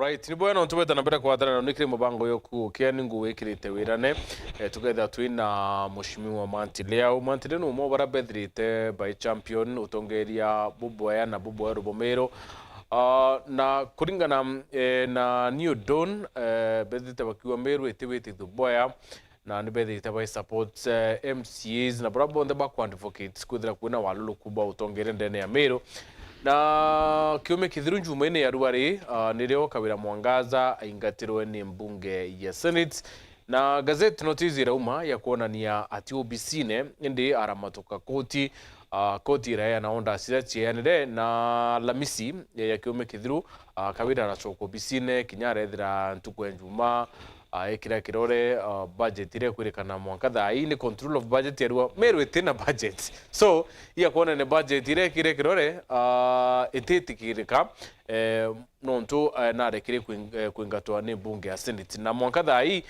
Alright, ni bwana ntubeta na mbere kwathana na nikire mubango yoku kiani ngu wikirite wirane together twina mushimiwa Mantile no mo bara bethrite by champion utongeria Buboya na Buboya Rubomero na kuringana na New Dawn bethrite bakiwa Meru etiwete Buboya na ni bethrite by support MCAs na brabo nde ba advocates kwithira kwina walulu kubwa utongere ndene ya Meru na kiume kithiru njuma-ini ya Ruari nirio Kawira Mwangaza aingatirwe ni mbunge ya Senate na gazeti notice irauma ya kuonania ati obisine indi aramatoka koti koti ira yanaonda asirachi yanire na lamisi ya kiume kithiru Kawira arachoko obisine kinyare ethira ntuku njuma ekira kirore budget ire kwirikana mwanka thai ni control of budget yarua Meru itina budget so iya kuona ne budget ire kire kirore ititikirika nonto narekire kwingatwa ni bunge ya Senate na mwanka thai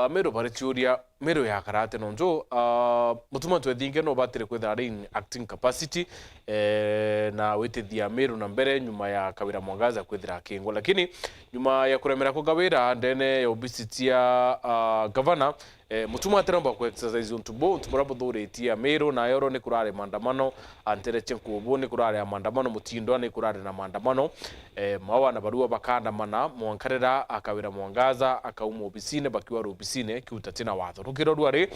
Meru barichuria Meru ya karate nonto mutuma twethinge no batire kwithara in acting capacity na witithia Meru na mbere nyuma ya Kawira Mwangaza kwithira kingo lakini nyuma ya kuremera ko Kawira ndene ya obesity ya governor mutuma atiramba ku exercise untubo tumurabo thuretia Meru na yoro ni kurare maandamano antere chenkubo ni kurare maandamano mutindo ni kurare na maandamano mawa na barua bakanda mana mwankarera Kawira Mwangaza akauma obisine bakiwa obisine kiutatina watho rukiro rwari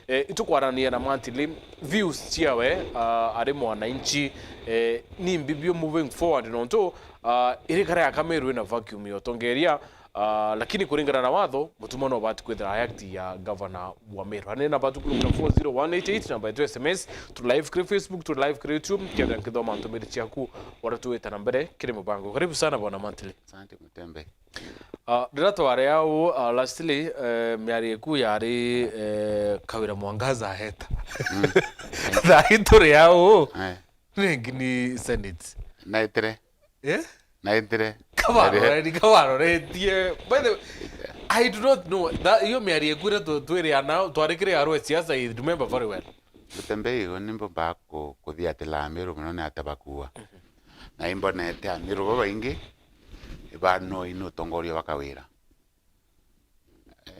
itukwarania na Mantile views ciawe ari mwananchi ni mbibio moving forward nonto iri kare ya Meru na vacuum yotongeria lakini kuringana na watho mutumano bati kwithira act ya governor wa Meru anena batu kuna 40188 namba yetu SMS tu live kri Facebook tu live kri YouTube kiaga nkidoma ntumiri chiaku waratuweta na mbere kiri mubango karibu sana bwana Mantile. Asante Mutembe. Dirato ware yao lastly miari ku yari Kawira Mwangaza heta da hitore yao ni Senate Naitre Naitre Kawaro tie by the I do not know that you miari ku reto twere now twarekire aro siasa I remember very well Mutembe yo nimbo bako kuthia tela Meru munone atabakua na imbo na ete Meru baba ingi ibano ino tongorio wa Kawira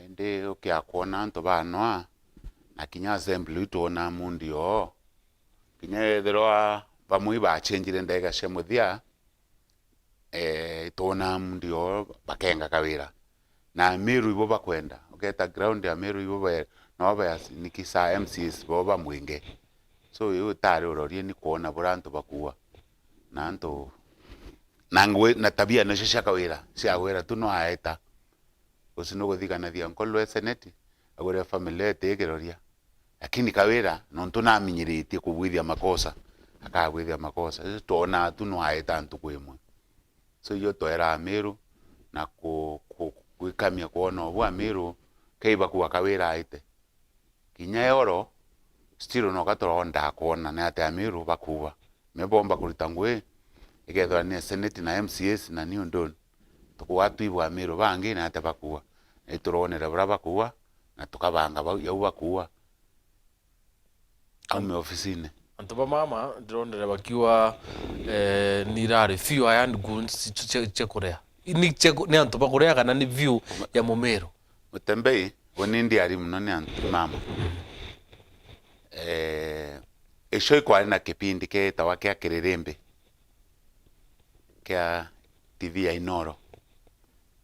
ndi ukiakona nto banwa na kinya assembly tuona mundio kinya ethirwa bamwe ba change ndega shemuthia tuona mundio bakenga Kawira na Meru ibo bakwenda uketa ground ya Meru ibo no ba nikisa MCs boba mwinge so yo tare urorie ni kuona buranto bakua na nto nangwe na tabia na shasha Kawira cia Kawira tu no aeta usino guthigana thia nkolwe Senate agore family etegeroria lakini Kawira no ntuna aminyiritie kubwithia makosa akagwithia makosa tuona tu no aeta ntukwemwe so yo toera Meru na kuikamia kuona bwa Meru keiba kuwa Kawira aite kinya yoro still no gatoronda kuona na ate Meru bakuwa mebomba kulitangwe igethwa ni Senate na MCAs na New Dawn tukwatu ibwa Meru bangi na atabakuwa ituronera brabakuwa na tukabanga yau bakuwa ame ofisine antoba mama ndronera bakiwa ni rare few and guns chekorea ni antoba korea kana ni view ya Meru Mutembe woni ndi ari muno ni mama esho kwa na kipindi ke tawake kirerembe kia TV ya Inoro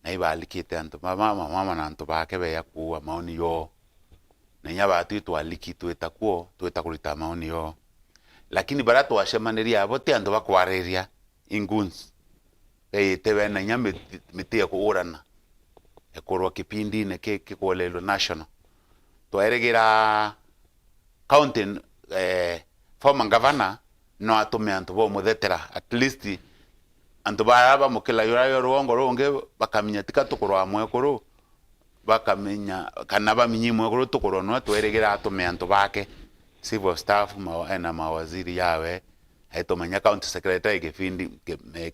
na ibalikite anto mama na anto bake be yakuwa maoni yo na nyaba atu alikitwe takuo twetakulita maoni yo lakini barato washemaniria bote ando bakwareria inguns tebe na nyame mitia kuurana ekorwa kipindi ne ke kolelo national to eregira county former governor no atume anto bo muthetera at least anto baraba mukela yoro rongo ronge bakaminya tikatukorwa mwekoro bakamenya kana baminyi mwekoro tukorwa no tweregera atume anto bake civil staff na mawaziri yawe aitomanya county secretary kifindi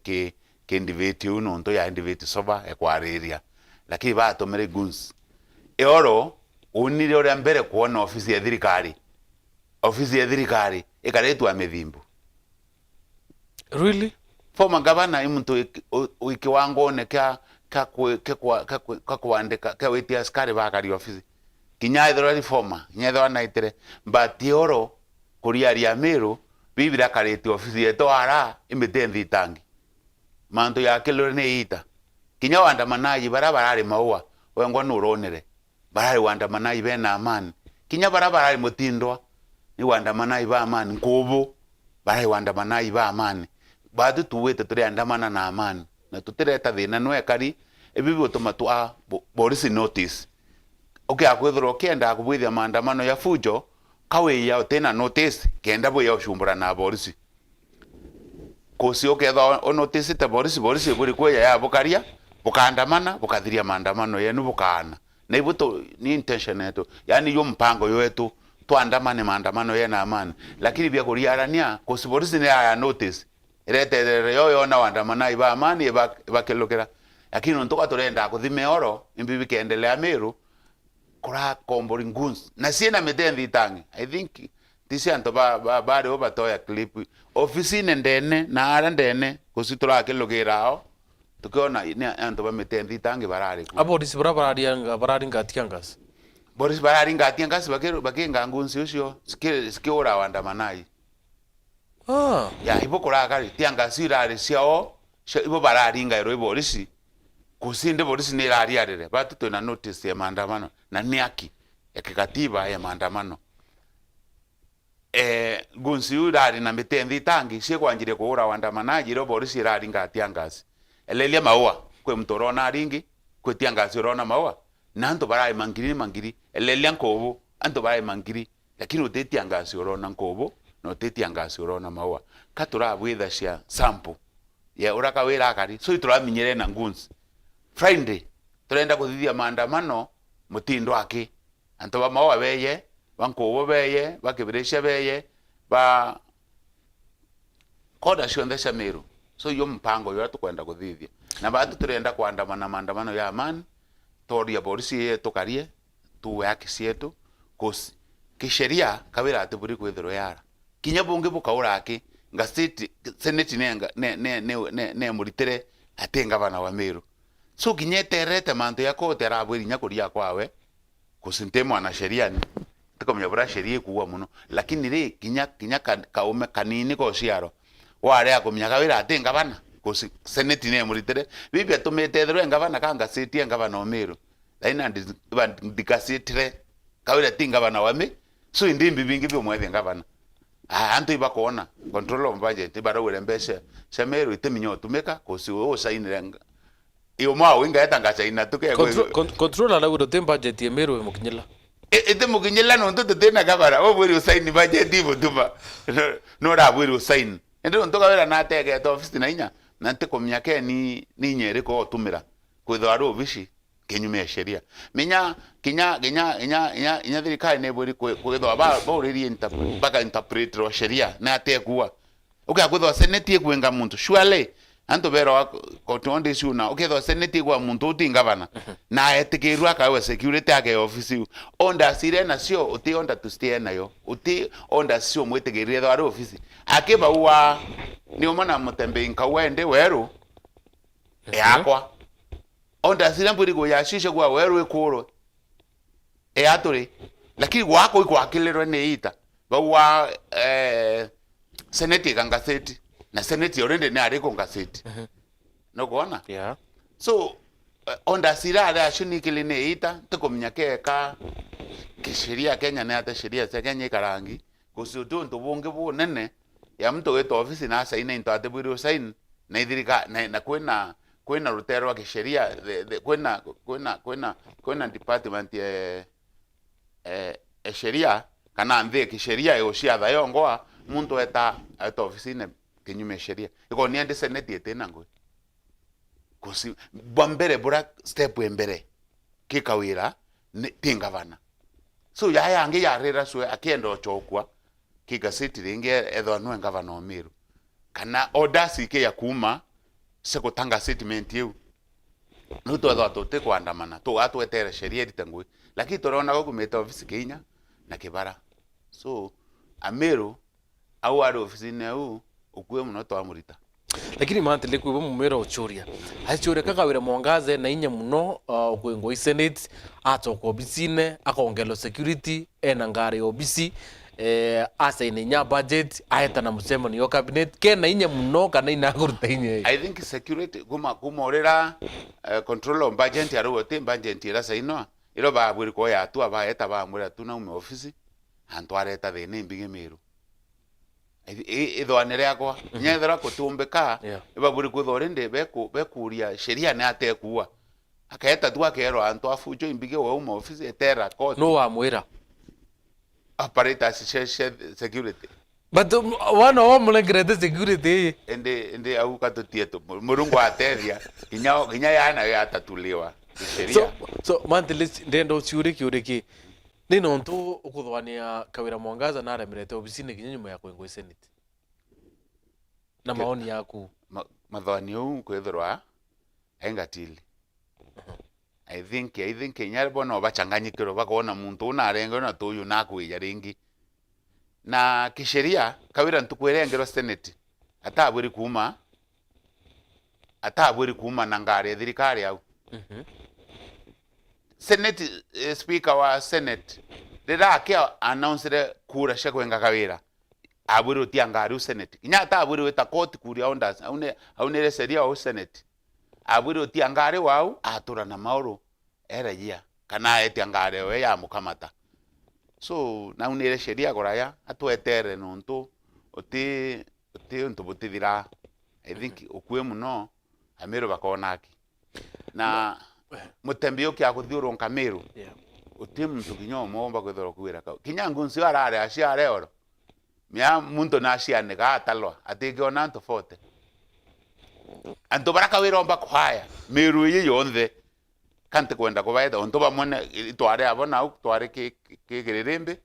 ke indivate uno nto ya indivate soba ekwariria lakini batomere guns eoro unire ore mbere kuona ofisi ya thirikari ikaretwa methimbu really former governor imuntu ikiwango ne kakwandika kawitia askari bakari ofisi kinya ithora reforma nyethwa naitere mbatioro kuriaria Meru bibira kareti ofisi yeto ara imitenthi tangi manto ya kelore ne ita kinya wandamanaji barabara maua wengwa nuronere barari wandamanaji bena amani kinya barabara mutindwa ni wandamanaji ba amani nkubu barari wandamanaji ba amani badu tuwete turi andamana na amani na tutireta thina no ekari ebibi otomatu a borisi notice akwithiro kenda kubwithia maandamano ya fujo kawe ya tena notice kenda bo ya ushumbura na borisi kosi oketha o notice te borisi buri kwe ya bukaria bukaandamana bukathiria maandamano yenu bukana na ibuto ni intention yetu yani yo mpango yetu tuandamane maandamano yena amani lakini bya kuriarania kosi borisi ne ya notice irete yo na wandamana iba amani iba kelokera lakini ntoka turenda kuthime oro imbibi kiendelea Meru kura kombori nguns na siena metendi tangi I think tisi anto ba oba toya clip ofisi ndene na ara ndene kusitura kelokera tukiona ni anto ba metendi tangi barari abo disi barari ngatiangas Boris barari ngatiangas bakenga ngunsi ucio skiora wandamanai ya ibo kurakari tiangasi rari ciao ibo barari ngairo ibo borisi kusinde borisi ni rari arire batu tuna notice ya maandamano na niaki ya kikatiba ya maandamano gunsi urari na mitenthi tangi cie kwanjire kuura wandamanaji ro borisi rari ngatiangasi elelia maua kwe mtorona ringi kwe tiangasi urona maua na anto barai mangiri elelia nkobo anto barai mangiri lakini utetiangasi urona nkobo no tetiangasi urona maua katura bwitha cia sample ya uraka wira akari so ituraminyere na nguns Friday turenda kuthithia maandamano mutindo aki anto ba maua beye bankobo beye bakibirisha beye ba koda cionthesha Meru so yo mpango yo tukwenda kuthithia na batu turenda kuandamana maandamano ya amani toria borisi yetu karie tuwe haki cietu kosi kisheria kawira atuburi kwithiro yara kinya bunge bukaura aki nga state senate ne muritere atenga bana wa Meru so kinyeterete manto yako terabwiri nyakuria kwawe kusinte mwana sheria ni tukomya bura sheria kuwa muno lakini ri kinya kaume kanini ko ciaro ware akomya kawira atenga bana kusi senate ne muritere bibi atumete ngabana kanga state ngabana wa Meru laina ndikasitire kawira tinga bana wa me so indimbi bingi byo mwethe ngabana anto iba kuona control of budget ibara wele mbesha Meru iteminyo tumeka kusi o sainirenga iyo mwa winga yatangacha inatuke control ala wuro tem budget ya Meru mukinyela ete mukinyela no ntoto tena gabara o bwiri usaini budget ibo tuma no ra bwiri usaini endo ntoka wera na tege to office na inya na nte komyake ni nyere ko tumira kwithwaro obishi kinyume sheria minya kinya thirikari ne bwiri kwithwa ba uriri baka interpret ro sheria na atekua ukakwithwa senate ekwenga muntu surely anto bero ko tonde shuna ukethwa senate kwa muntu utinga bana na etikirwa kawe security ake office onda sire na sio uti onda to stay nayo uti onda sio mwetegerie thwa office akeba wa ni umana mutembe inka wende weru yakwa onda sire mburi go yashishe kwa weru ekuro aturi lakini wako iko akilero neita bawa senate kangaseti na senate already ne ariko ngaseti no kuona yeah so onda sira ada shuni kiline ita tukomnyake ka kisheria Kenya na hata sheria za Kenya ikarangi kusutu ntubunge bu nene ya mtu wetu ofisi na saina into ateburi sain na idhirika na kwena rutero wa kisheria kwena department sheria kana ndhe kisheria yo cia thayo ngoa muntu eta ofisi ne kinyume sheria iko ni ande senate etena ngwe kusi bombere bura step embere kikawira tinga bana so yange yarera so akiendo chokwa kigasiti ringe etho no ngavana wa Meru kana odasi ke yakuma se kutanga statement yu no to etho to kwandamana to atwetere sheria ritangwe lakini torona go kumeta ofisi Kenya na kibara so Meru au aro ofisi ne u ukue muno to amurita lakini mantile kuiba mumera uchuria achuria kakawira mwangaze na inya muno kwingo senate atoko obisine akongelo security ena ngare obisi asa ina budget aeta na musemo ni yo cabinet ke na inya muno kana ina kuruta inye. I think security kumorera control on budget ya rote budget ira saino iro ba buri ko ya tu aba eta ba mura tu na ume office antwareta thene mbige miru ithwanire yakwa nyethera kutumbika iba buri kuthore nde bekuria sheria ne atekuwa akaeta tu akero antu afujo imbige wa ume office etera court no wa mwira apparatus security but one of them like the security ende au katutieto murungu ateria kinya yana yatatuliwa sheria so mantile ndendo ciuriki ni nontu ukuthwania kawira mwangaza na aremerete obisine kinya nyuma ya kwengwe senate na maoni yaku mathwani u kwithirwa engatili I think nyari bona bachanganyikiro bakona muntu una arenga na tuyu na kuija ringi na kisheria kawira ntukwirengero senate ataburi kuma na ngare thirikari au senate speaker wa senate rira kia announce kura cia kwenga kawira aburi utia ngari u senate kinya ataburi weta court kuria ondas aune seria au senate aburi utia ngari wau atura na mauru erejia kana etia ngari we ya mukamata so na unire sheria goraya atwetere nontu uti ntubutithira I think ukue muno amiro bakonaki na mutembio kya kuthiurunka miru uti muntu kinyo momba kwithoro kwira kinya ngunsi arare aciare oro mia muntu na ciane ga atalwa atigiona nto fote anto baraka wiromba kwaya miru yi yonthe kante kwenda kubaida onto bamone tware abona au tware kigirembe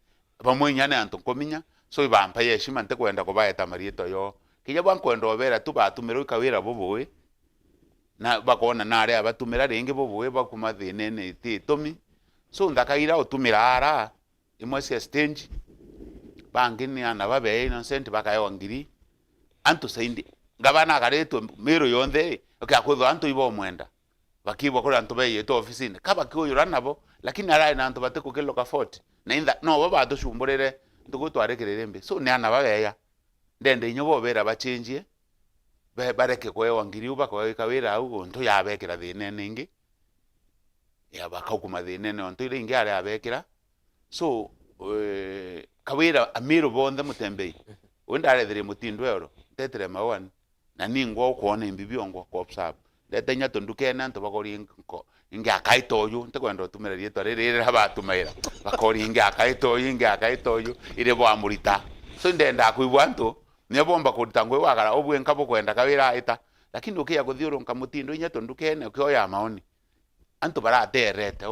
bamwe nyane anto kominya so ibampa yeshima nte kwenda kubaida marieto yo kinya bankwenda obera tu batumira ikawira boboe na bakona nare abatumira ringi boboe bakuma thinene titomi so ndakaira otumira ara imwe cia stage bangini ana babe innocent bakayo ngiri anto saindi gavana gareto miro yonthe akakwitho anto ibo mwenda bakibwa kuri anto beye to office kaba kiyura nabo lakini ara na anto bateko kelo ka 40 na inda no baba dushumburire ndugutwarekerere mbe so ni ana babeya ndende inyobo bera bachenjie bareke kwewa ngiri uba kwa kawira au nto yabekera thine ningi ya bakakuma thine no nto ile ingi ari abekera so kawira amiro bonde mutembei wenda ari thire mutindwe oro tetere mawan na ningwa kuona imbibiongo ko observe letenya tondukena nto bakori ingi akaitoyu ntekwenda otumira rieto riri habatumira bakori ingi akaitoyu ire bo amurita so ndenda kuibwa nto nyabomba kurutangwe wagara obwe nkabo kwenda kawira ita lakini ukiya kuthiurunka mutindo inya tondukene ukioya maoni anto baraterete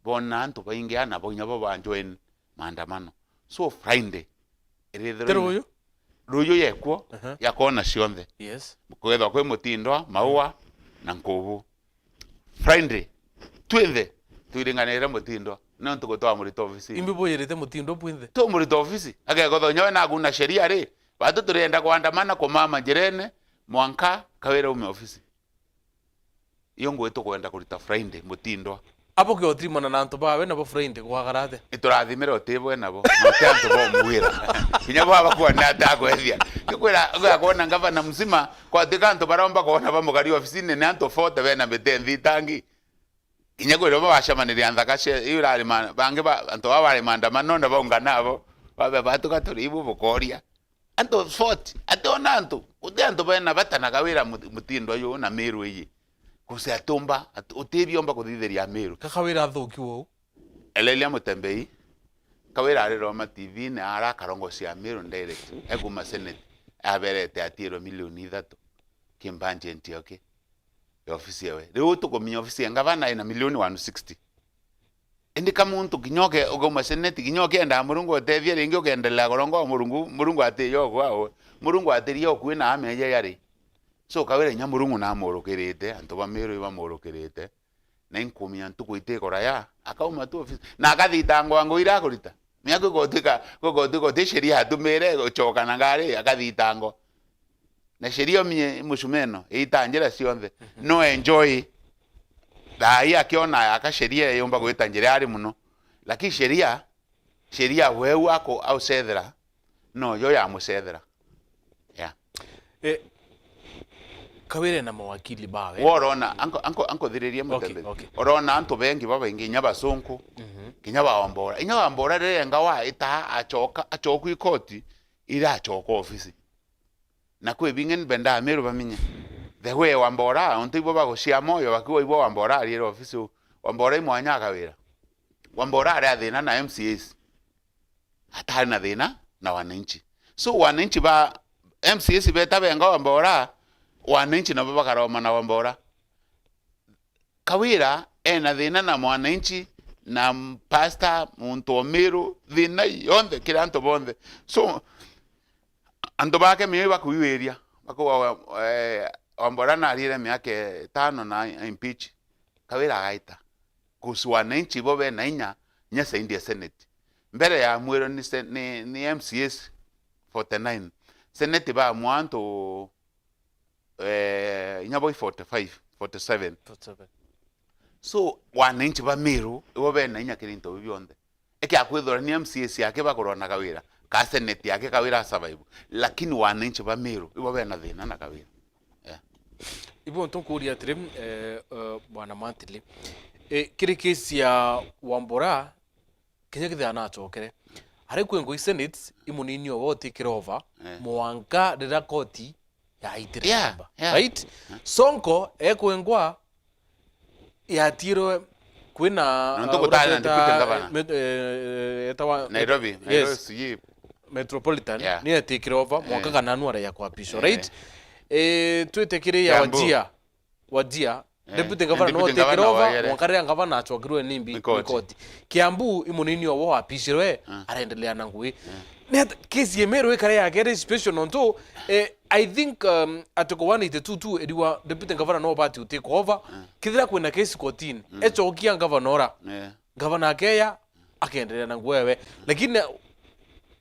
bona anto baingi ana bonya bo banjoen maandamano so Friday Teruyo ruyo yekwo yakona cionthe yes kwetha kwe mutindo maua na nkubu Friday twethe tuiringanire mutindo no ntugotoa murito office imbi boyerete mutindo bwinthe to murito office agegotho nyowe na guna sheria ri batu turenda kuandamana kwa mama jirene mwanka kawira ume office iyo ngweto kwenda kurita Friday mutindo apo ke otrimana na anto bawe na bo Friday kwagarate iturathimira otebwe nabo mutanto bo mwira kinya baba kwa nata kwethia kikwira ngakona ngavana mzima kwa tikanto baromba kuona bamugari office ne anto fote bena betenthi tangi kinya kwira bashamaniria nthakashe irari man bange ba anto bari maandamano na baungana abo babe batuka turibu bukoria anto fote atona anto utanto bena batana kawira mutindo yo na miru iyi kuse atomba utibiomba kuthitheria miru kakawira thuki wo elelia mutembei kawira ari Roma TV na ara karongo cia miru direct eguma senate aberete atiro milioni 3 kimbanje ntioke ofisi yawe riu tukomenya ofisi ya gavana ina milioni 160 indi kama muntu kinyoke ugoma senate kinyoke enda murungu otethia ringi ukendelea korongo murungu atiyo kwao murungu atirio kwina ameja yari so kawira nya murungu na amorokirite anto bamiru ibamorokirite na inkumia ntukuite koraya akauma tu office na akathitangwa ngoira kurita miako gotika sheria atumire gochoka na ngari akathitangwa na sheria mie musumeno itanjira cionthe no enjoy dai akiona aka sheria yomba gwita njira ari muno lakini sheria wewe ako au cethera no yo ya mucethera ya Kawire na mawakili bawe worona anko thiriria mutembe orona antu bengi baba ingi nyaba sonko kinyaba wambora inyaba wambora renga wa ita achoku ikoti ira achoko ofisi na kwe bingen benda ameru baminya the way wambora untu baba go cia moyo bakiwa ibo wambora ari ofisi wambora imwanya kawira wambora ari athina na MCAs hatari na thina na wananchi so wananchi ba MCAs beta benga wambora wananchi na baba karoma na wambora kawira na thina na mwananchi na pasta muntu omeru thina yonde kila anto bonde so ando bake mimi bakuiweria bako wambora na rire miake 5 na impeach kawira gaita kusu wananchi bobe na inya nyasa india senate mbere ya mwero ni MCS 49 senate ba mwanto inyabo 47 so wananchi ba miru bobe na inya kirinto bibionde eke akwithora ni MCS yake bakorona kawira ka senate yake kawira survive lakini wananchi ba miru bobe na thina na kawira ibo ntonkuria trim bwana Mantili kiri kesi ya wambora kinya githana achokere hari kwengo senate imunini wote kirova muanga rira koti ya itiramba right sonko ekwengwa ya tiro kwina Nairobi metropolitan ni etikirova muanga kana nuara ya kwapisho right twetekire ya wajia deputy governor no tekirova mwakare ngavana achokirwe nimbi koti Kiambu imunini wo apishirwe arendelea na ngui net kesi yemero kare ya get special nonto I think atoko 182 ediwa deputy governor no party take over kithira kwina kesi kotini echokia governor governor akeya akendelea na ngwewe lakini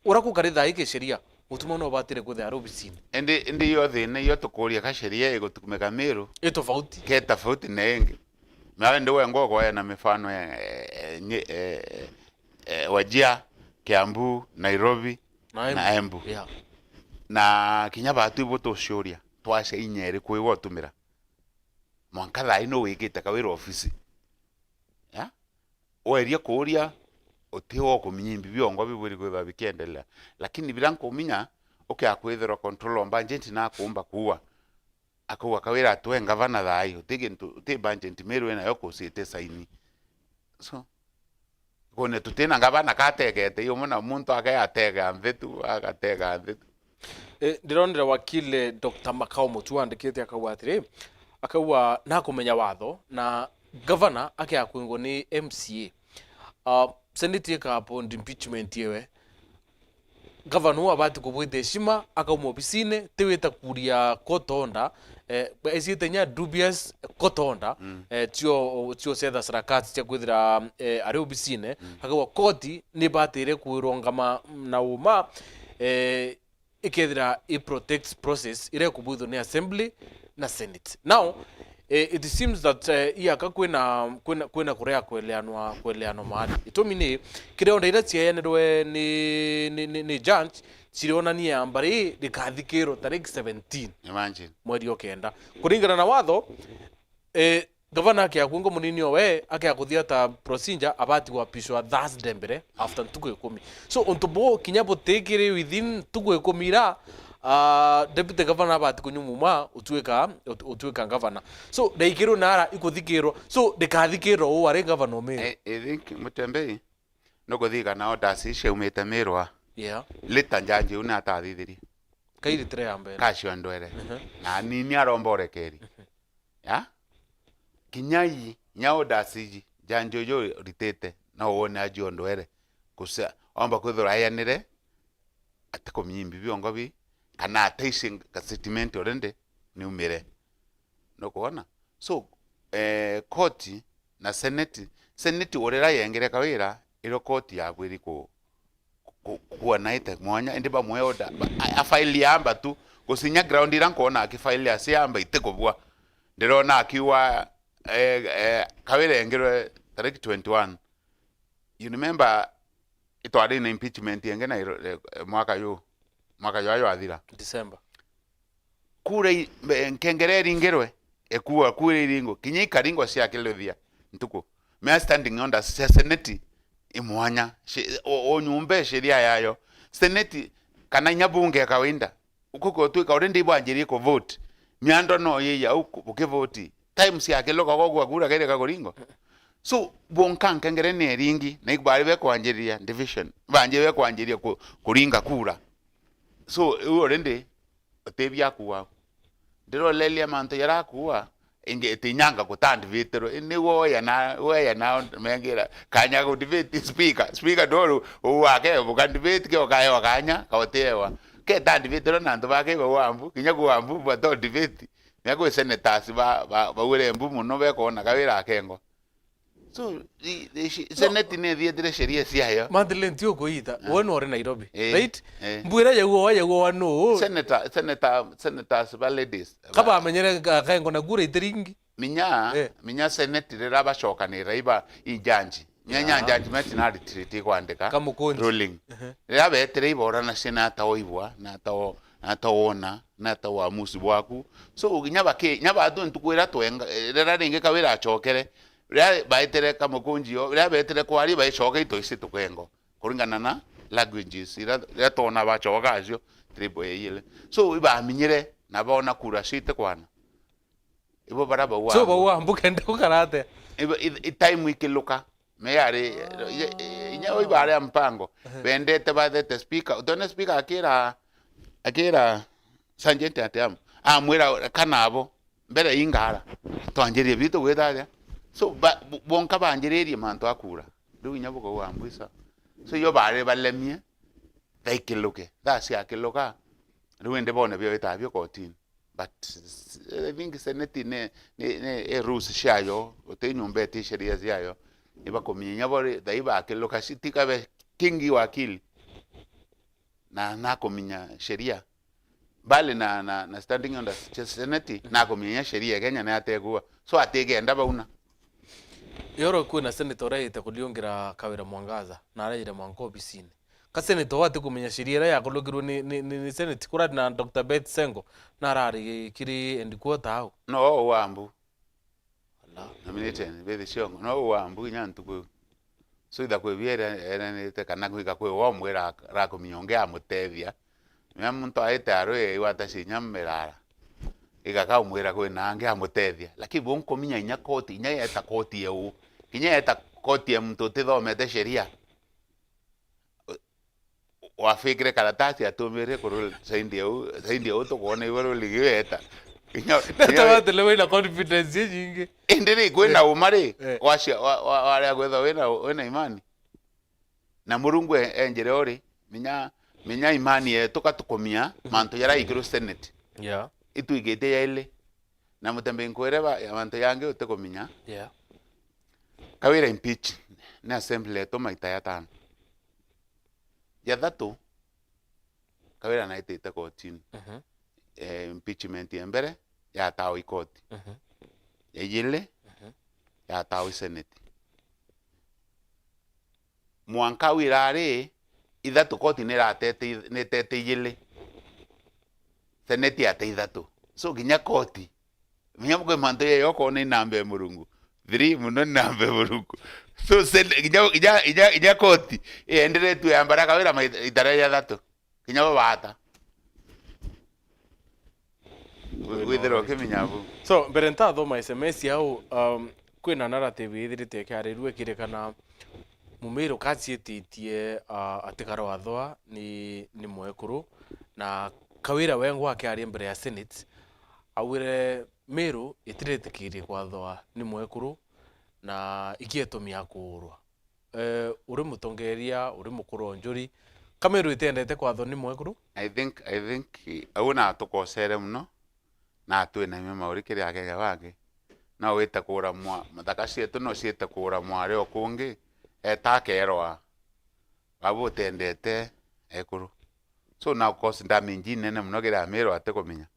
urakukaritha hiki sheria utuma no batire kuthia robisini ndi yo thina yo tukuria ka sheria igutukumeka miru tofauti ke tofauti nengi mawe ndo ngoko na mifano Wajia Kiambu Nairobi na Embu na kinya batu iboto shuria twashe inyeri kwiwo tumira mwanka thai no wigite kawira ofisi ya oeria kuria otiwo kuminyimbi biongo biburi kwitha bikiendelea lakini bilanko minya akwithira control ombanjenti na kumba kuwa akuwa kawira atwe ngavana thai uti banjenti meru na yoko site saini so kone tutena ngavana kategete yo mona muntu akayatega mvetu akatega mvetu ndironera wakile Dr. Makao Mutua andikite akawatire akawa na kumenya watho na governor akiakwingo ni MCA senate ka impeachment yewe governor abati kubwite shima akauma obisine teweta kuria kotonda esitenya dubious kotonda tio setha sarakati cia kwithira ari obisine akawa koti ni batire kwirongama na uma ikethira it protects process ire kubwitho ni assembly na senate now it seems that iaka kwena kurea kweleanwa maadi itomini kireo ndaira ciayanirwe ni judge cirionania mbari rikathikiro tariki 17 imagine mweri okenda kuringana na watho governor akiakwingo munini owe akiakuthia ta procedure abati gwapishwa Thursday mbere after tuko 10 so ontobo kinyabo tekire within tuko 10 ra deputy governor abati kunyumuma utuika governor so daikiro nara ikuthikiro so dekathikiro o are governor me I think Mutembe no guthika na odasi ciaumite mirwa lita njanje una atathithiri kairi tre ambe kacio ndwere na nini aromborekeri ya kinyai nyao dasiji janjo yo ritete na wona ajo ndwere kusa omba kwithura yanire atako myimbi biongo bi kana atacing ka statement orende ni umire no kuona so koti na senate orera yengere kawira iro koti ya kwiri kuona ite mwanya ndi ba mweoda a file yamba tu gusinya ground ira nkona akifaile asiamba itekobwa ndirona akiwa Kawira ngirwe tariki 21 you remember itwari na impeachment yenge na mwaka yo ayo athira December kure nkengereri ngirwe ekuwa kure iringo kinyi karingo cia kilethia ntuko me standing under senate imwanya o nyumbe sheria yayo senate kana nyabunge kawaida ukuko tu ka already bwanjiri ko vote miando no ye ya ukivote times yake loka gogwa kura kaire kagoringo so bonkan kengere ne ringi na ikbari be kwanjiria division banje be kwanjiria kuringa kura so already otebia kuwa ndiro lelia manto yara kuwa inge tinyanga kutandi vitero ni woya na mengira kanya ku debate speaker doro wake bukandibate ke okaye wakanya kaotewa ke tandi vitero nanto bake wambu kinya kuambu bato debate myago senators ba were mbu muno be kona Kawira akengo so senate ne thietire sheria ciayo Madeleine tio kuita wona ore Nairobi right mbwira yeguo no senators ba ladies kaba menyere kaengo na gura itiringi minya senate rira bacokanira iba ijanji nyanya judgment na retreat kwandika ruling rira betere ibora na senata oibwa na tawona na tawa musi bwaku so uginya nyaba ntukwira twenga rira ringe Kawira acokere rira baetere kamukunjio rira betere kwari baicoka ito isi tukengo kuringana na languages rira tona bacoka acio tribo yile so iba minyire na bona kura site kwana ibo baraba wa so bawa mbukende kukarate ibo time ikiluka meyari nyawo ibare mpango bendete badete speaker utone speaker akira sanjente atam amwira kanabo mbere ingara twanjirie bitu gwetharia so bonka banjirie manto akura ndu nyabuko wa mbisa so yo bare balemie taikiluke dasi akiluka ruende bone byo itabyo kotin but I think senate ne rules shayo otenyumbe ti sheria ziayo iba kominya bore daiba akiluka sitika be kingi wakili na kominya sheria bali na standing under senate na kominya sheria Kenya na ategua so ategenda bauna yoro kuna senator ite kuliongira Kawira Mwangaza na araire mwanko bisine ka senator wate kumenya sheria ya kulogirwo ni senate kura na Dr. Beth Sengo na arari kiri endikuota au no wambu Allah nominated Beth Sengo no wambu nyantuko so ida kwe biera ene te kana kwika kwe womwera ra kumiongea mutethia mya muntu aite aroe iwata sinyamerara igaka umwera kwe nange amutethia lakini bonko minya inya koti inya eta koti eu kinya eta koti ya mtu tithomete sheria wafikire karatasi atumire kurul saindi eu to kuona ibaro ligiweta kinya tawate lewe na confidence nyingi endere kwenda umare washa wale gwetha wena imani na murungu enjere ori minya imani yetu katukomia manto yara ikiru senate itu igete yaile na mutembe nkoreba ya manto yange utekominya Kawira impeach na assembly to maita ya tano ya thatu Kawira na ite kotini impeachment ya mbere ya tawo ikoti ya yile ya tawo senate mwanka wirare ithatu koti ne tete yile senate ya ithatu so ginya koti mnyamko manto ye yoko ne nambe murungu 3 muno nambe murungu so ginya koti endere tu yambara Kawira itara ya thatu ginya bata withero kiminyabu so berenta thoma SMS yao kwina narrative ithirite kyariru ekire kana mumiro kacietitie atikaro wathwa ni mwekuru na Kawira wengo akiaria mbere ya senate awire miru itiretikiri kwathwa ni mwekuru na ikietumia kurwa uri mutongeria uri mukuru njuri kamiru itendete kwathwa ni mwekuru I think auna tukosere muno na twina mema uri kiri akega wake na wita kura mwa matakasi etu no siete kura mware okungi etakerwa babu tendete ekuru so na cause damage nene muno gira Meru ate komenya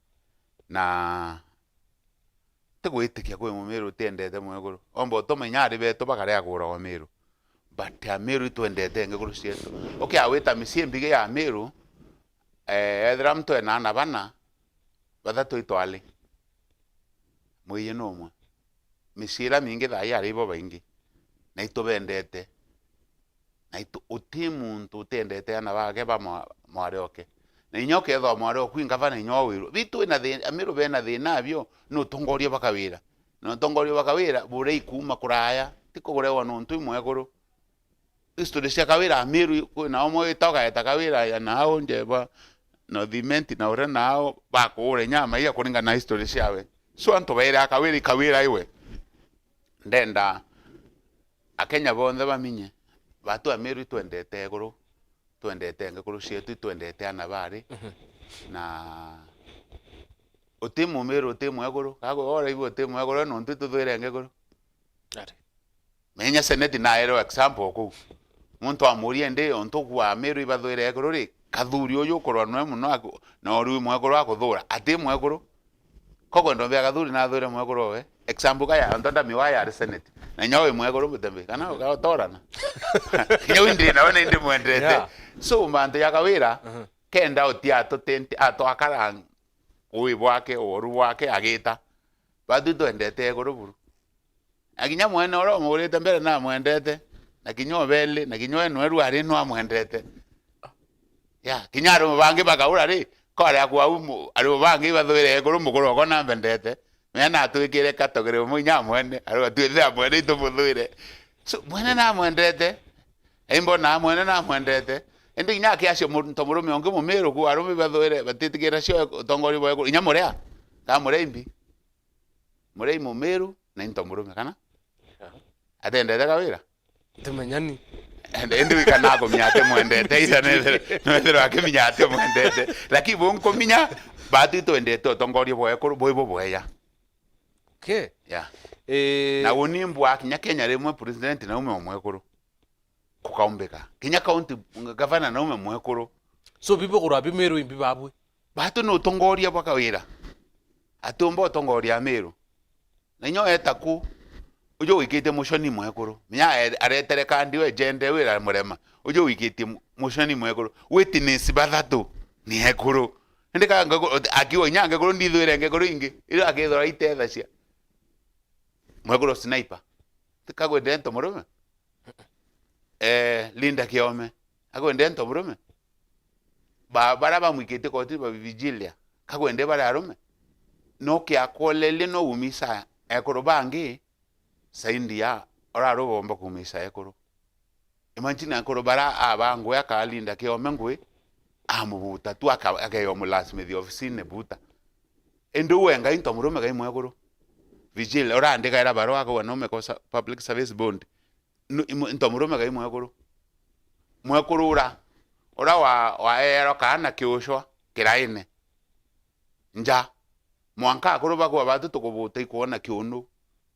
na tegwitikia kwe Meru tendete mweguru ombo tomenya ari beto bakare agura wa Meru but ya Meru twendete ngeguru cietu okay aweta misiembige ya Meru ethra mtu ena bana bathatu itwali mwiye nomwe misira mingi thai ari bo baingi na itubendete na utimuntu utendete ana bage ba mwarioke na inyoke tho mwario kwinga bana inyowiru bitu ina the Meru bena thina abio no tongorio bakawira bure ikuma kuraya tikugurewa nontu imweguru history cia kawira Meru kwina omwe itoga etakawira ya nao njeba no thimenti na ure nao bakure nyama iya kuringa na history ciawe so antu baira kawira iwe ndenda akenya bonthe baminye batu a Meru twendete guru twendete ngekuru cietu twendete ana bari na utimu Meru utimu eguru kago ora ibo utimu eguru no ntu tuthwire ngekuru ati menya seneti na ero example ku muntu amurie ndi ontu kwa Meru ibathwire eguru ri kathuri uyu korwa no muno na ori mweguru akuthura ati mweguru kogo ndo bya kathuri na thwire mweguru we example kaya ndonda miwaya ari seneti na nyawe mweguru mutembe kana ugatorana nyawe ndi na wene ndi mwendete so mbantu yakawira kenda utia to tenti ato akara uwi bwake oru wake agita badu twendete eguru buru aginya mwene oro murete mbere na mwendete na kinyo bele na kinyo enweru ari no amwendete ya kinyaro mubange bakaura ri kore akwa umu ari mubange bathwire eguru muguru ko na mbendete mena twikire katogere munya mwene ari twithe mwene tumuthwire so mwene na mwendete embo na mwene na mwendete endi nya kiacio muntu murume onge mu Meru ku arume bathwire batitikira cio tongori bo eguru inya murea ka mureimbi murei mu Meru na into murume kana atendete kawira tumenyani endi wikana ko myate mwendete ira nethero akiminyate mwendete lakini bonko minya batu twendete tongori bo eguru bo boya okay ya na unimbu akinya Kenya rimwe president na ume mwekuru kukaumbeka Kenya county governor na ume mwekuru so bibo kurabi Meru imbi babwe batu no tongoria bakawira atumbo tongoria Meru na nyo etaku ujo wikite mushoni mwekuru nya aretere kandi we jende wira murema ujo wikite mushoni mwekuru witness bathatu ni ekuru ndika akiwa nyanga kuru ndithwire ngekuru ingi ira akithora itetha cia mwekuru sniper tikagwe dento murume Linda Kiome agwende nto murume bara mwikite koti ba vigilia kagwende bara arume no kya kolele no umisa ekoro bangi saindia ora robomba kumisa ekoro imagine ekoro bara abangu ya Linda Kiome ngwe amubuta tu akayo mulasme the office ne buta endo wenga into murume ga mwekoro vigilia ora ndeka era baro ako no mekosa public service bond into murume ga mwekuru ora wa ero kana kiushwa kiraine nja mwanka akuruba kwa batu tukubuta ikuona kiunu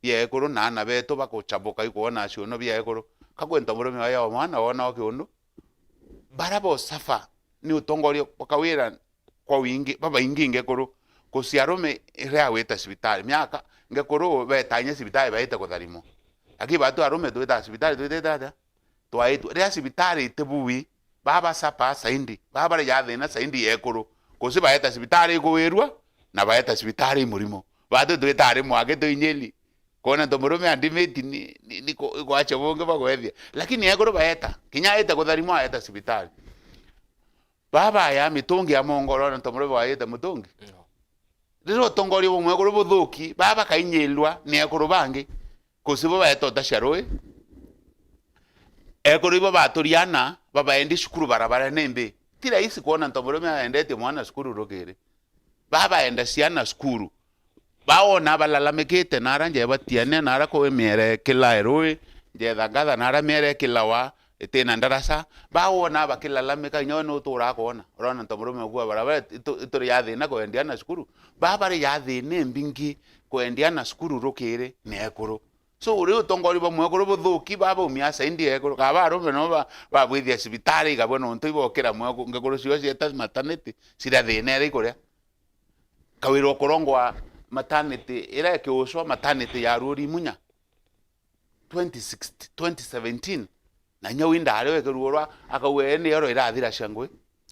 bia ekuru na ana beto bakuchabuka ikuona aciono bia ekuru kakwenta murume wa yao mwana wona kiunu barabo safa ni utongorio wakawira kwa wingi baba ingi ngekuru kusiarume rea weta sibitali miaka ngekuru betanye sibitali baita kutharimo aki batu arume tuita sibitali tuita twaitu rea sibitali tebuwi baba sapa saindi baba ya thina saindi ekuru kusi baeta sibitali kuwirwa na baeta sibitali murimo batu tuita ari mwage tuinyeli kona tomurume andimeti ni ko acha bonge bagwethia lakini ekuru baeta kinya eta kutharimo aeta sibitali baba ya mitungi ya mongoro na tomurume baeta mutungi riro tongori bo mwekuru buthuki baba kainyelwa ni ekuru bangi kusibo baeta tasharoi ekuru ibo baturiana baba endi shukuru barabara nembe tira isi kuona ntomurume aendete mwana shukuru rogere baba enda siana shukuru baona balalamekete naranje batiane nara ko emere kila eroi je dagada nara mere kila wa etena ndarasa baona bakilalameka nyono tura kona rona ntomurume kwa barabara ituri yathi na ko endiana shukuru baba ri yathi nembingi ko endiana shukuru rogere ne ekuru so uri utongori ba mwe kuro buthuki baba umia sendi ekuru kabaro beno ba bwithia cibitari gabona untu ibokera mwe ngekuru cio cieta maternity cira thina ri kuria kawiro kurongwa maternity ira kiuswa maternity ya ruri munya 2017 na nyawinda ari wekerurwa akawe ni yoro irathira shangwe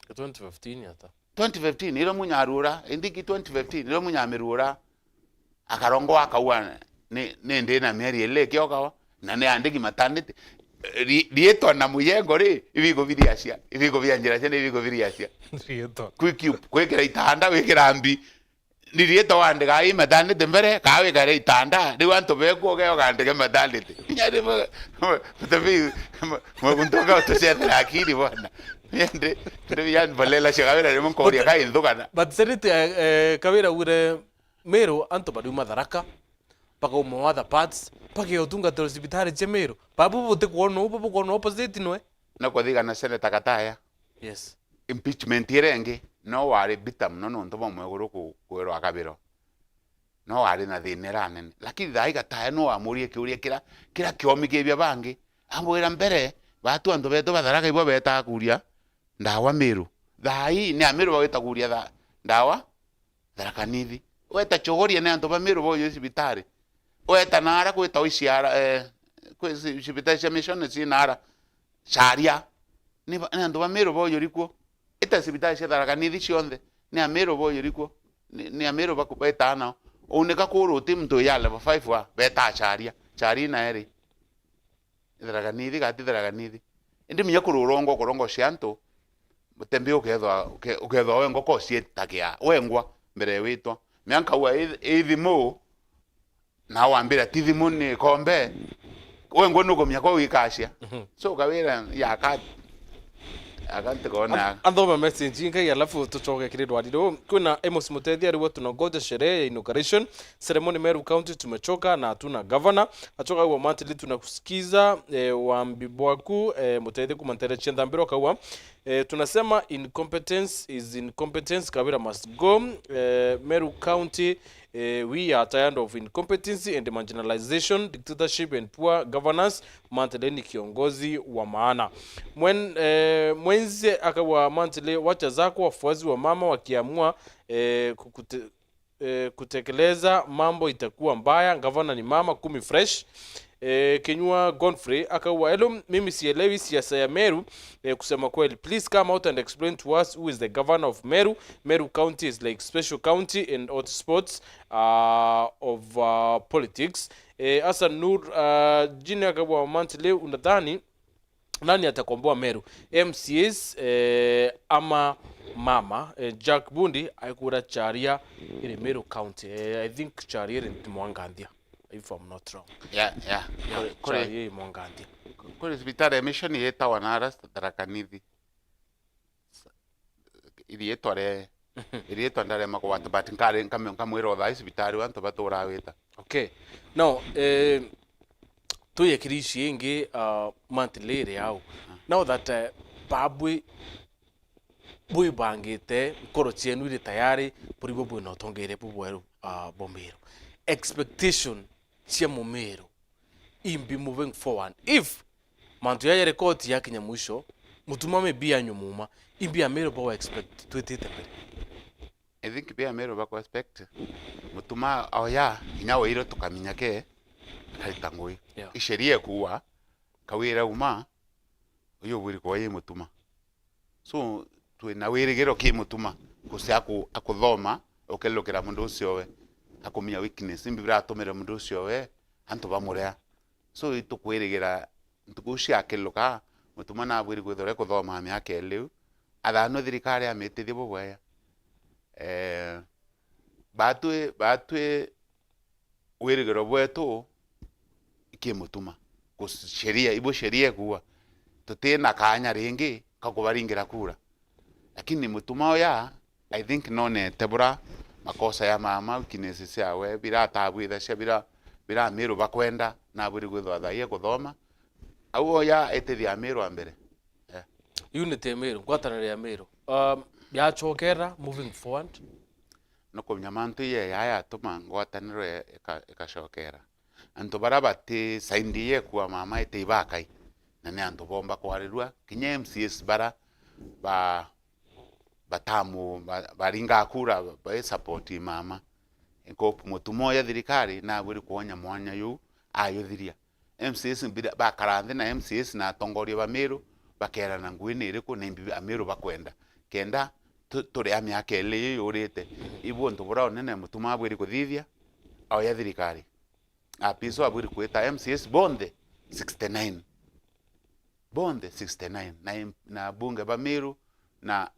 2015 yata 2015 iro munya arura indiki 2015 iro munya mirura akarongo akawa ne ndena meri ele kiokawa na ne andiki maternity rieto na muyengo ri ibigo biriacia ibigo bianjira cyane ibigo biriacia rieto kwekera itanda wekera mbi ni rieto wande ga maternity mbere kawe kare itanda ri wanto beko ge ogande ge maternity nyade mtabi mkuntoka utosera akili bwana yende yan balela shagawera ni mkoria kai ndugana but seriti kawira ure mero anto badu madaraka paka umo other parts paka yotunga to hospitali che mero babu bote kuono opposite no na kodiga na seneta kataya yes impeachment irenge no wari bitam no nto bomwe guru kwero akabiro no wari na thinera nene lakini thai kataya no amurie kiuria kira kiomi kibya bangi ambwira mbere batu anto beto batharaka ibwa beta kuria ndawa miru thai ni amiru bagita kuria ndawa tharaka nithi weta chogoria ne anto ba miru boyo sibitari weta nara kwita oisiara kwisi sibitari cia mission ci nara sharia ni anto ba miru boyo rikuo ita sibitari cia tharaka nithi cionthe ni amiru boyo rikuo ni amiru bakubeta na unika kuru timto ya level 5 wa beta sharia na eri tharaka nithi gati tharaka nithi indi minya kururongo korongo cianto mutembe ukethwa wengo ko cietakia wengwa mbere witwa mianka wa ithimo na wambira tithimo ni kombe wengo nuko miako wikacia so kawira ya akante kona andoma message ngai alafu tuchoke kiridwa dido kuna Amos Mutethi ari watu ngoja sherehe ya inauguration ceremony Meru County tumechoka na hatuna governor achoka huo mantili tunakusikiza waambi bwaku Mutethi kumantere chenda mbiro kawa tunasema incompetence is incompetence Kawira must go Meru County we are tired of incompetency and marginalization, dictatorship and poor governance. Mantele ni kiongozi wa maana. Mwenzi akawa Mantele wacha zako wafuazi wa mama wakiamua kutekeleza mambo itakuwa mbaya. Governor ni mama 10 fresh. Kenyua Godfrey akawa elo mimi sielewi siasa ya Meru kusema kweli, please come out and explain to us who is the governor of Meru. Meru County is like special county and hotspots of politics. Asa Nur jini akawa Mantele unadhani nani atakomboa Meru, MCAs ama mama? Jack Bundi aikura charia ile Meru County. I think charia ni Mwangandia if I'm not wrong. Yeah. Charia Mwangandia. Kuri sibitari mission yeta wanara Tharaka Nithi. Iri ndare makwata but nkare nkamwiro tha sibitari wanto batura wita. Okay. Now tuye kirishi ingi Mantele yao. Now that babwe bui bangite koro chienu iri tayari puribo bui notongere bubweru Bomeru. Expectation cia Mumeru imbi moving forward. If mantu ya rekodi ya Kenya mwisho mutumame bia nyumuma imbi ya Meru bawa expect twetete mbere. I think bia Meru bako expect mutuma oya inyawo iro tukaminyake kaitangui isherie kuwa kawira uma uyo buri kwa ye mutuma so twina wirigiro ki mutuma kusiaku akuthoma ukelokera mundu ucio we akumenya weakness imbi biratumira mundu ucio we antu bamurea so itukwirigira ntukucia akeloka mutuma na bwiri gwithore kuthoma miaka eliu athano thirikari amitithi bubweya batwe wirigiro bwetu ikimutuma kusheria ibo sheria kuwa tutina kanya ringi kakubaringira kura lakini mutuma oya I think none tebura makosa ya mama kinesi ciawe biratabwitha cia bira Meru bakwenda na buri gwithwa thaie kuthoma au oya etithia Meru ambere unity Meru ngwatanire ya Meru ya chokera moving forward no kumnya mantu ye ya tuma ngwataniro ikashokera anto barabate saindie kwa mama ete ibakai na ne anto bomba kwarirwa kinya MCS bara batamu baringa kura ba support mama enko mutumo ya thirikari na buri kuonya mwanya yu ayuthiria MCS ba karanthe na MCS na tongoria ba Meru bakera na ngwini iriku na imbi Meru bakwenda kenda turi amyaka ile yurite ibu ntu bura nene mutuma buri kuthithia au ya thirikari apiso aburi kweta MCS bonde 69 na bunge ba Meru na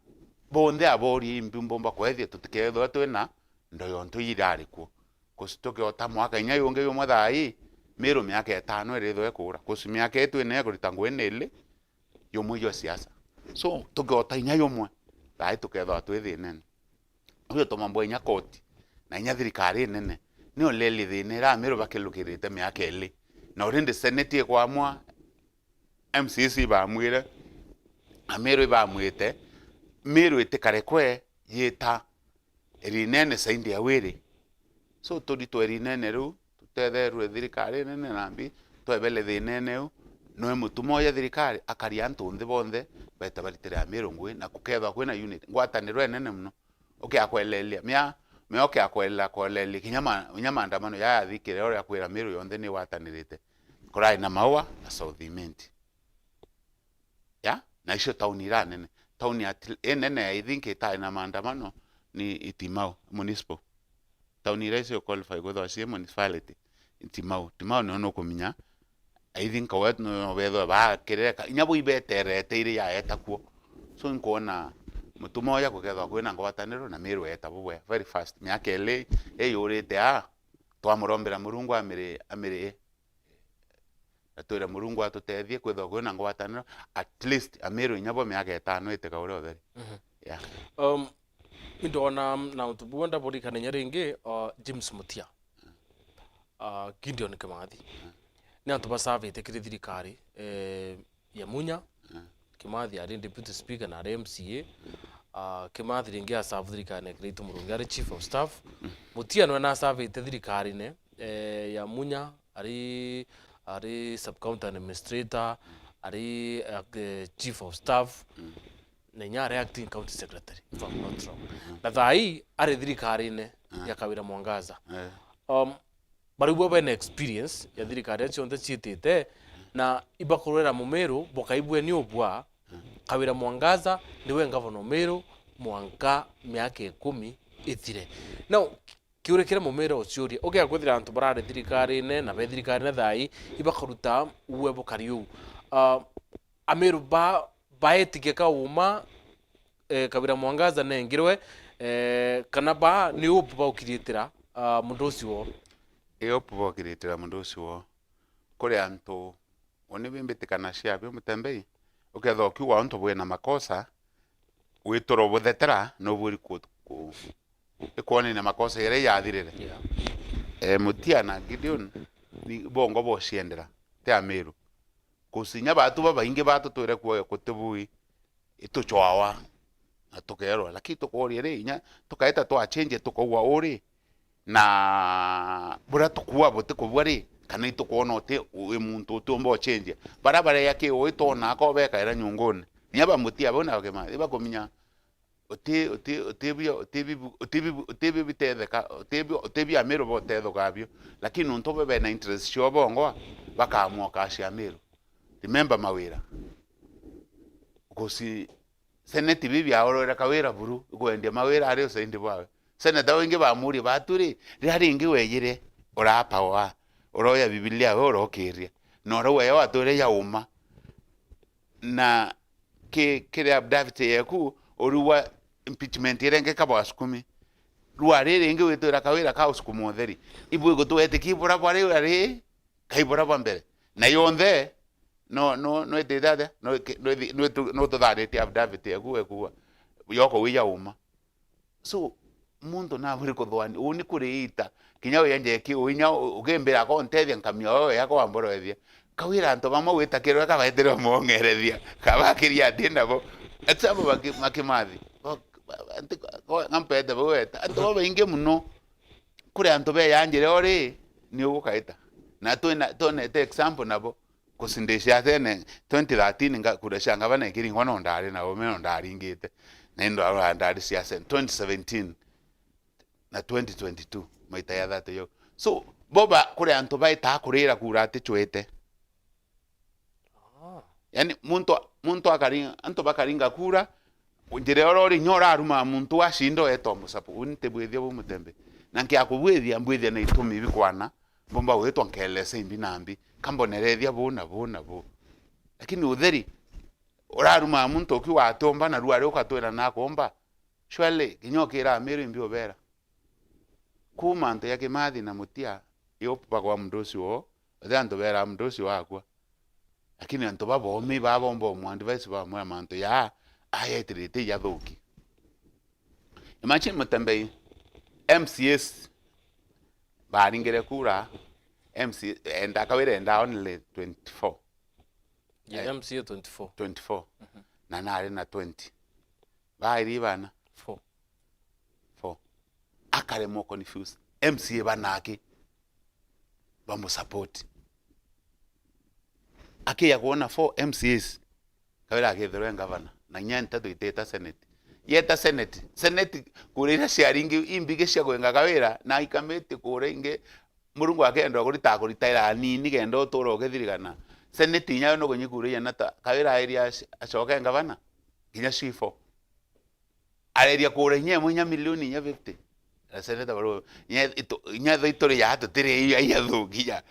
bonde abori imbomba kwethia tutiketho twena ndoyo ntu irari ku kusitoke ota mwaka inya yonge yo mwathai Meru myaka 5 iritho ekura kusi myaka etu ene kurita ngwene ile yo mwiyo siasa so tukota inya yomwe thai tuketho twethi nene uyo tomambo inya koti na inya thirikari nene ni oleli thine ra Meru bakilukirite myaka ile na urinde senate kwa mwa MCC ba mwire Meru ba mwite Meru itikare kwe yita erinene saindi ya wiri so todi to erinene ru tutetherwe thirikari nene nambi twebele thinene u no mutumo ya thirikari akaria ntu nthi bonthe beta baritira Meru ngwi na kukethwa kwina unit ngwatanirwe nene muno akwelelia mia akwelelia kinya maandamano ya thikire ore akwira Meru yonthe ni watanirite kurai na maua na South Imenti ya na isho tauni ira nene tauni nene I think ita na maandamano ni Itimau municipal tauni ira isho qualify gwetho cie municipality Itimau no kuminya I think wet no betho ba kireka inya buibeterete iri ya etakuo so nkona mutumo ya kugethwa kwina ngwataniro na Meru eta bubwe very fast myaka ile yurite twamurombera Murungu amire atwira Murungu atutethie kwethwa kwina ngwataniro at least Meru inyabo myaka 5 iteka uri otheri yeah indona na utubunda bodi kanenya ringi James Mutia Gideon Kimathi ni antu basavite kiri thirikari ya Munya Kimathi ari deputy speaker na MCA Kimathi ringi asavu thirikari na Kirito Murungi ari chief of staff Mutia no na asavite thirikari ne ya Munya ari sub county administrator ari chief of staff na nyare acting county secretary if I'm not wrong na thai ari thirikari ne ya Kawira Mwangaza bari bwa na experience ya thirikari ya cionthe ciitite na ibakurera Mumeru bokaibwe ni obwa Kawira Mwangaza niwe governor Meru mwanka myaka 10 ithire now kiurekera Mumeru uciuria ogia kwithira antu barare thirikari ne na be thirikari na thai ibakuruta uwe bokariu Ameru baetike ka uma Kawira Mwangaza nengirwe kana ba ni upu baukiriitira mundu ucio upu baukiriitira mundu ucio kuri antu oni bimbitikana ciabe mutembei uketho kiwa antu bwena makosa witoro buthetera no buri ku ikoni na makosa ire yathirire Mutia na Gideon ni bongo bo ciendera te Ameru kusinya batu baingi batu twire kuo kutibui ituchwawa atukerwa lakini tukoria ri inya tukaita twa change tukogwa uri na bura tukua bote kubwa ri kana itukuona ote muntu tumbo change barabara yake oitona ko beka era nyungone nyaba Mutia bona Kimathi iba kuminya otebi bitetheka otebi Ameru botetho gabio lakini ntobe be na interest cio bongo bakamwa kaci Ameru remember mawira kusi senate bibi aorora Kawira buru gwende mawira ari usendi bwawe senate wengi bamuri baturi rari ingi weyire urapa wa uroya Biblia we urokiria noro we watore ya uma na kire David yeku oruwa impeachment irenge kaba asukumi ruarire ingi witura Kawira ka usukumu theri ibwe gutwete kibura bwari ari kaibura bambere na yonthe no edada no to that it have David ekuwa yoko wiya uma so muntu na buri kuthwani uni kuriita kinya yanje ki unya ugembera ko ntethia nkamyo yako amboro ethia Kawira anto mama witakirwe ka baitire mongerethia kabakiria ndinabo atsabu Kimathi ngampete bweta anto bainge muno kuri anto be yanjire ori ni ugukaita na tuonete example nabo kusindisha tene 2013 kuresha ngabana ikiri ngono ndari na omeno ndari ngite nendo aro ndari siasa 2017 na 2022 maita ya that yo so boba kure anto baita kurira kurate chwete yani muntu akaringa anto bakaringa kura njire orori nyora aruma muntu ashindo etombo sapo unte bwethia bo mutembe nanke akubwethia mbwethia na itumi bikwana bomba wetwa nkelese imbi nambi kambonerethia bo lakini utheri oraruma muntu ukiwa atomba na ruare ukatwera na komba shwale kinyokira amiri imbi obera kuma nto yake mathi na mutia yopa kwa mdosi wo othanto bera mdosi wakwa lakini anto babo mi babombo mu advice ba mu amanto ya ayetirite ya thuki imagine mutembe MCS baringere kura MC enda kawire enda only 24 ya MCS 24 na nare na 20 bairi bana 4 akare mo confused MCA banake bamu support ake ya kuona 4 MCS kawira agethero governor na nyanta tuiteta senate yeta senate kurira sharingi imbige cia gwenga kawira na ikamete kuringe murungu akenda kurita kuritaira nini gendo toro gethirigana senate nyayo no gonyikurira nata kawira area achoka governor kinya shifo area kurenye munya milioni nya 50 senate baro nya thitore ya tutire ya thugia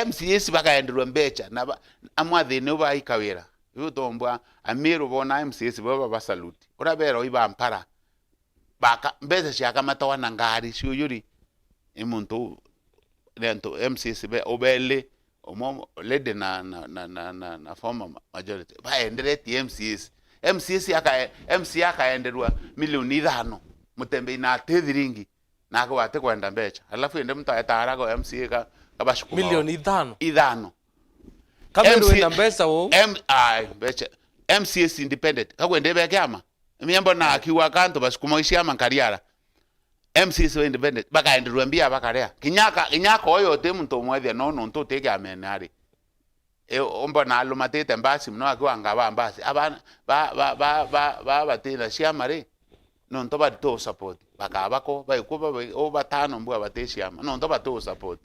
MCS bakaenderwa mbecha na amwathine uba ikawira yutombwa amiru bona MCS baba basaluti urabero iba mpara baka mbeze shaka matawa na ngari shuyuri imuntu lento MCS be obele omo lede na former majority baendere ti MCS akaenderwa milioni 5 mutembe na tethiringi nako wate kwenda mbecha alafu ende mtu ayatarago MCA kabashukuma milioni 5 kama ndio mbesa wo becha MCS independent kakwende beke ama myambo na akiwa kanto bashukuma ishama nkariara MCS independent bakaenderwa mbia bakarea kinyaka oyo te muntu mwethia no nto teke amenari omba na alumatete mbasi mno akiwa ngaba mbasi abana ba batena shiamare no nto ba to support bakabako baikuba obatano mbwa bateshiama no nto ba to support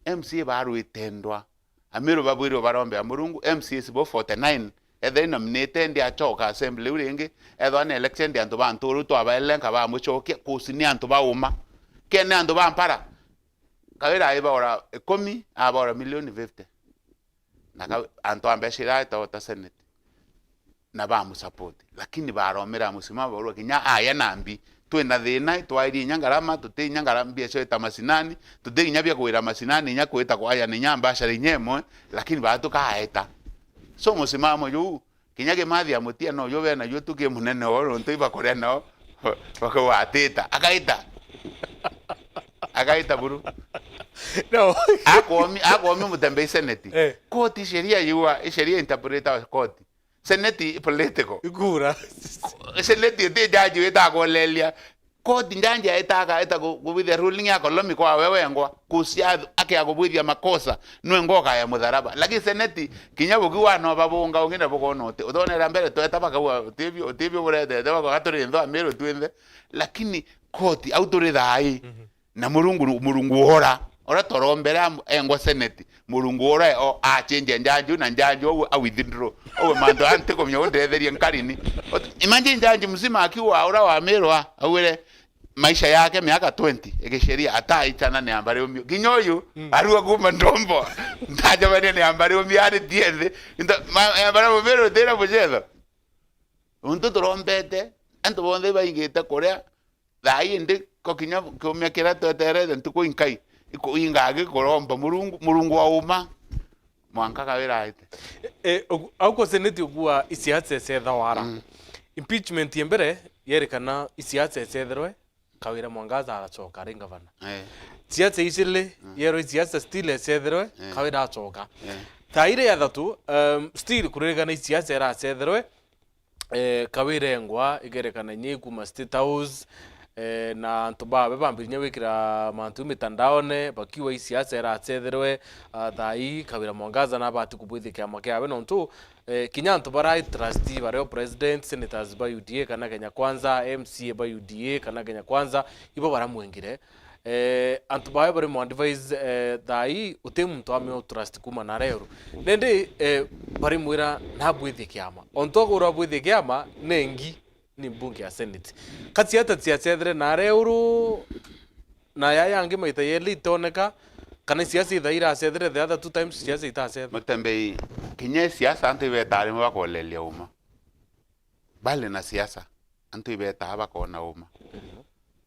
MCA baru itendwa amiro babwiro barombe amurungu MCS bo 49 ethe nominate ndi achoka assembly uringi etho an election ndi antu banturu to abaelenka ba muchoke kusini antu ba uma kene antu ba mpara kawira iba ora 10 abora milioni 50 na antu ambeshira ta senate na ba mu support lakini baromera musima boro kinya aya nambi twena thina twairi nyangarama tuti nyangarambi echo etamasinani tuti nyabia kwira masinani nya kweta kwa aya ni nyamba shari nyemo lakini batu kaeta so musimamo yu kinyage mathi amutia no yo bena yo tuke munene oro ntoiba korea no bakawateta akaita buru no akomi mutembe senate koti sheria interpreter koti senate political igura senate de jaji weta ko lelia koti njanja eta go with the ruling ya kolomi kwa wewe ngwa kusia ake agobwithia makosa no ngoka ya mudharaba lakini senate kinyabo kiwa no babunga ungenda boko note udonera mbere to eta baka otibio burede de bako gatori ndo amero twende lakini koti autoridad na murungu ora torombera engwa senate murungu ora o a change njanju na njanju a withdraw o mando ante ko myo ndetheria nkarini imagine njanju mzima akiwa ora wa merwa awire maisha yake miaka 20 ekesheria ataitana ne ambare umyo kinyoyu aruwa kuma ndombo ndaja bane ne ambare umyo ari tiende ambare umero tera bojedo unto torombete anto bonde baingeta korea dai inde ko kinya ko mekera to tere ntuko inkai iko ingage koromba murungu wa uma mwanka kawira ite auko seneti ogua isiatse setha wara impeachment yembere yerekana isiatse setherwe kawira mwangaza arachoka ringa bana siatse isile yero isiatse stile setherwe kawira achoka taire ya thatu still kuregana isiatse era setherwe kawira engwa igerekana nyekuma State House na antu babe bambirinya wikira mantu mitandaone bakiwa isiasa eratsetherwe thai Kawira Mwangaza na bati kubwithi kiama kiawe nontu kinya antu barai trustee bareo president senators ba UDA kana Kenya Kwanza MCA ba UDA kana Kenya Kwanza ibo baramwengire antu bawe bari mu advise thai uti muntu ame trust kuma na rero nende bari mwira na bwithi kiama onto gura bwithi kiama nengi ni mbunge ya Senate kati hata tiacethere na reuru na yangi maita yeli toneka kana siasa ithaira acethere the other two times siasa itacethere Mutembei kinye siasa antu ibetari mu bakolelia uma bale na siasa antu ibeta bakona uma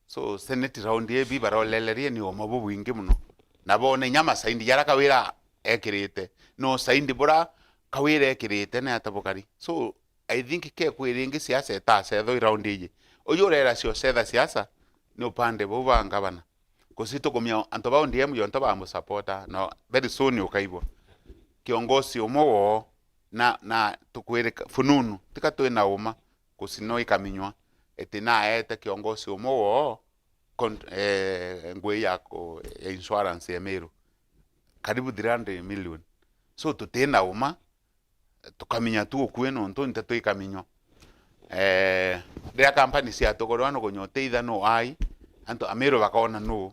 so Senate round ye bi barolelerie ni uma bubwingi muno nabone nyama saindi yara Kawira ekirite no saindi bora Kawira ekirite na atabukari so I think ke kwiringi siasa etacetho round ye oyurera cio cetha siasa ni upande buba ngabana kusito kumya anto ba ndiem yo nto ba mu supporter no very soon ukaibwa kiongozi umo na tukwire fununu tika twina uma kusino ikaminywa etina ete kiongozi umo ngwe yako insurance ya Meru karibu 300 million so tutena uma tukaminya tu kweno nto nteto ikaminywa ria company cia togorwano gonyote ithano ai anto Ameru bakaona no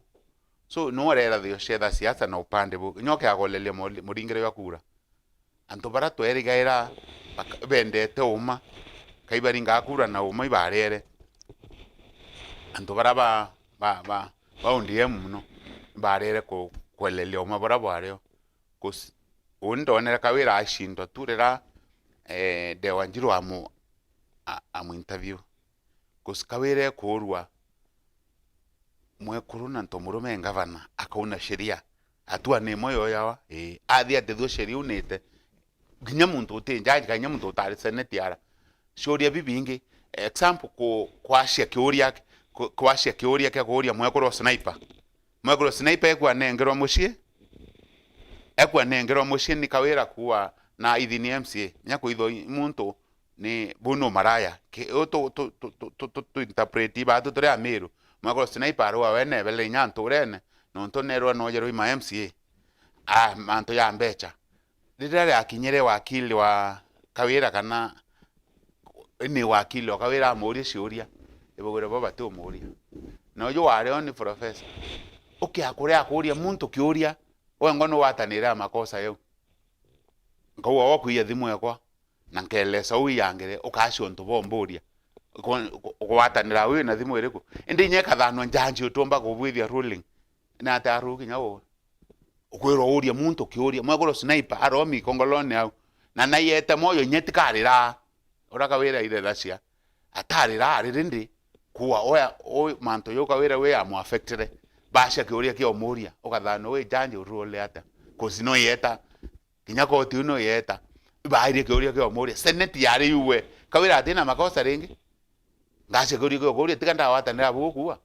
so no rera dio cetha siasa na upande bu nyoke agolele muringire wa kura anto bara twerigaira bendete uma kaibaringa kura na uma ibarere anto bara ba ndiem muno barere ko kwelele uma bara bareo kus undonera Kawira ashindo turera de Wanjiru amu interview kus Kawira kurwa mwekuru na ntomurume ngavana akauna sheria atua ne moyo yawa athia tetho sheria unete ginya muntu utinjaji kanya muntu utari senate yara shoria bibingi example kwashia kiuria ke kuria mwekuru sniper ekwa nengerwa mushie ni Kawira kuwa na ithini MCA nyako itho muntu ni buno maraya ke to interpret ba to tore Ameru mwekuru sniper wa wene bele nyanto urene nonto nerwa nojero ima MCA manto ya mbecha rirare akinyere wakili wa Kawira kana ni wakili wa Kawira amuri ciuria ibogore baba tu muri no yo ware ni professor akure akuria muntu kiuria wengono watanira makosa yo ngwa wakuya thimu yakwa na nkelesa uyangire ukacio ntu bomburia watanira we na thimu iriku indi nye kathano njanji utomba kubwithia ruling na taru kinyawo ukwiro uria muntu kiuria mwegoro sniper aromi kongolone au na nayete moyo nyetikarira ora Kawira ile racia atarira arindi kuwa oya manto yo Kawira we amu affected basha kiuria kio muria ukathano we njanji urole ata kusino yeta kinyako tiuno yeta baire kiuria kio muria senate yari yuwe Kawira atina makosa ringi ngase kuria tikanda watanira bukuwa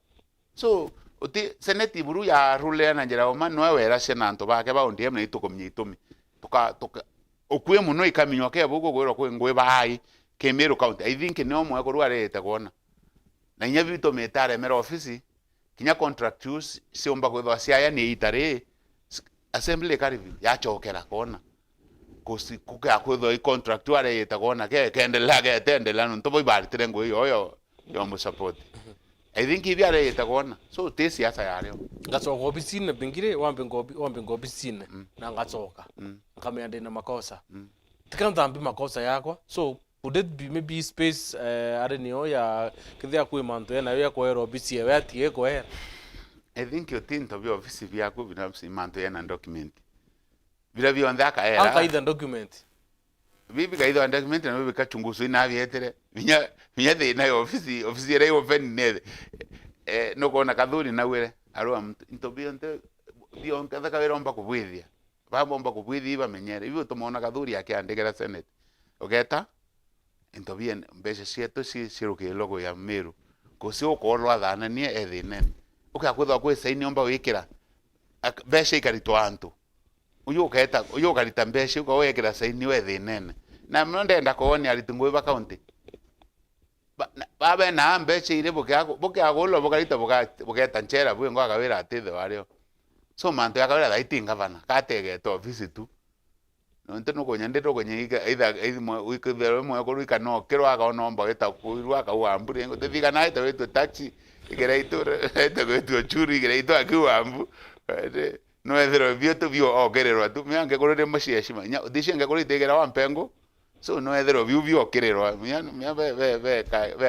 so uti senate buru ya rule na njira oma no wera senanto bake ba ndiem na itukomye itumi tuka okwe muno ikaminywa ke bugo gwero kwe ngwe bahai ke Meru county I think no mwe ko ruarete kuona na nya bito metare mera office kinya contractors siomba kwetho cia ni itare assembly ka review ya chokera kuona kosi kuka kwetho i contractor arete kuona ke kendela ke tendela no tobo ibaritire ngwe yo mu support I think ibi arete kuona so te siasa yareo ngatsoka obisine bingire wambe ngobisine na ngatsoka kama yande na makosa tikanta ambi makosa yakwa so would it be maybe space arenio ya kithia kwi manto yana ya kwa obisi ya tie kwa I think you think to be office vya ku binafsi manto yana document bila bionda ka era aka either document bibi ka either document na bibi ka chungusu ina bietere vinya de na office re open ne no kona kadhuri na were arwa into bionte bionka da Kawira omba kubwithia bamomba kubwithia bamenyere ibo tomona kadhuri yake andegera senate ogeta into bien mbese cieto ciruke logo ya Meru kusi ukorwa thana ni ethinen ukakwitha kwi saini omba wikira mbese ikaritwa antu uyu ukarita mbese ukawekira saini wethinen na mno ndenda kuonia aritungwe ba county babe na mbeche ile bukagolo bukarita bugetanchera bwe ngo akawira atithe wario so manto yakawira thaitinga bana kategete office tu no nte no konya ndito konya either wikithero mwe ko rika no kero aka no mba geta kuirwa aka wambure ngo tethika na ita wetu taxi igera ito ita wetu churi igera ito akiwambu no ethero bioto bio ogererwa tu miange korore mashiyashima nya dishenge korite igera wampengo so no ethero bio kererwa mia be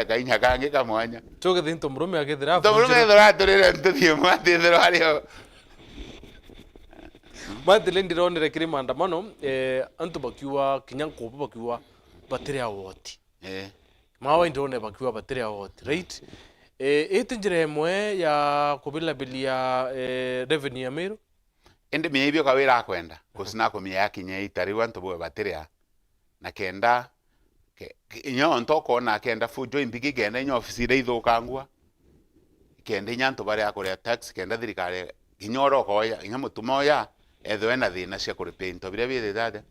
ka inya kange kamwanya choge thinto murume agethera to murume ethera turire ntuthie mwate ethero ario Matile ndironere kiri maandamano antu bakiwa kinyankopo bakiwa batire awoti mawa ndone bakiwa batire awoti right etinjire emwe ya kubilabilia revenue ya Meru ende miebyo kawira akwenda kusina ko miya kinye itari wantu bo batire na kenda inyo ntoko na kenda fujo imbigi gene nyo ofisi re ithukangwa kenda nyanto bare akore tax kenda thirikare ginyoro ko ya inyo mutumo ya etho ena thina cia kuripinto bire bire dada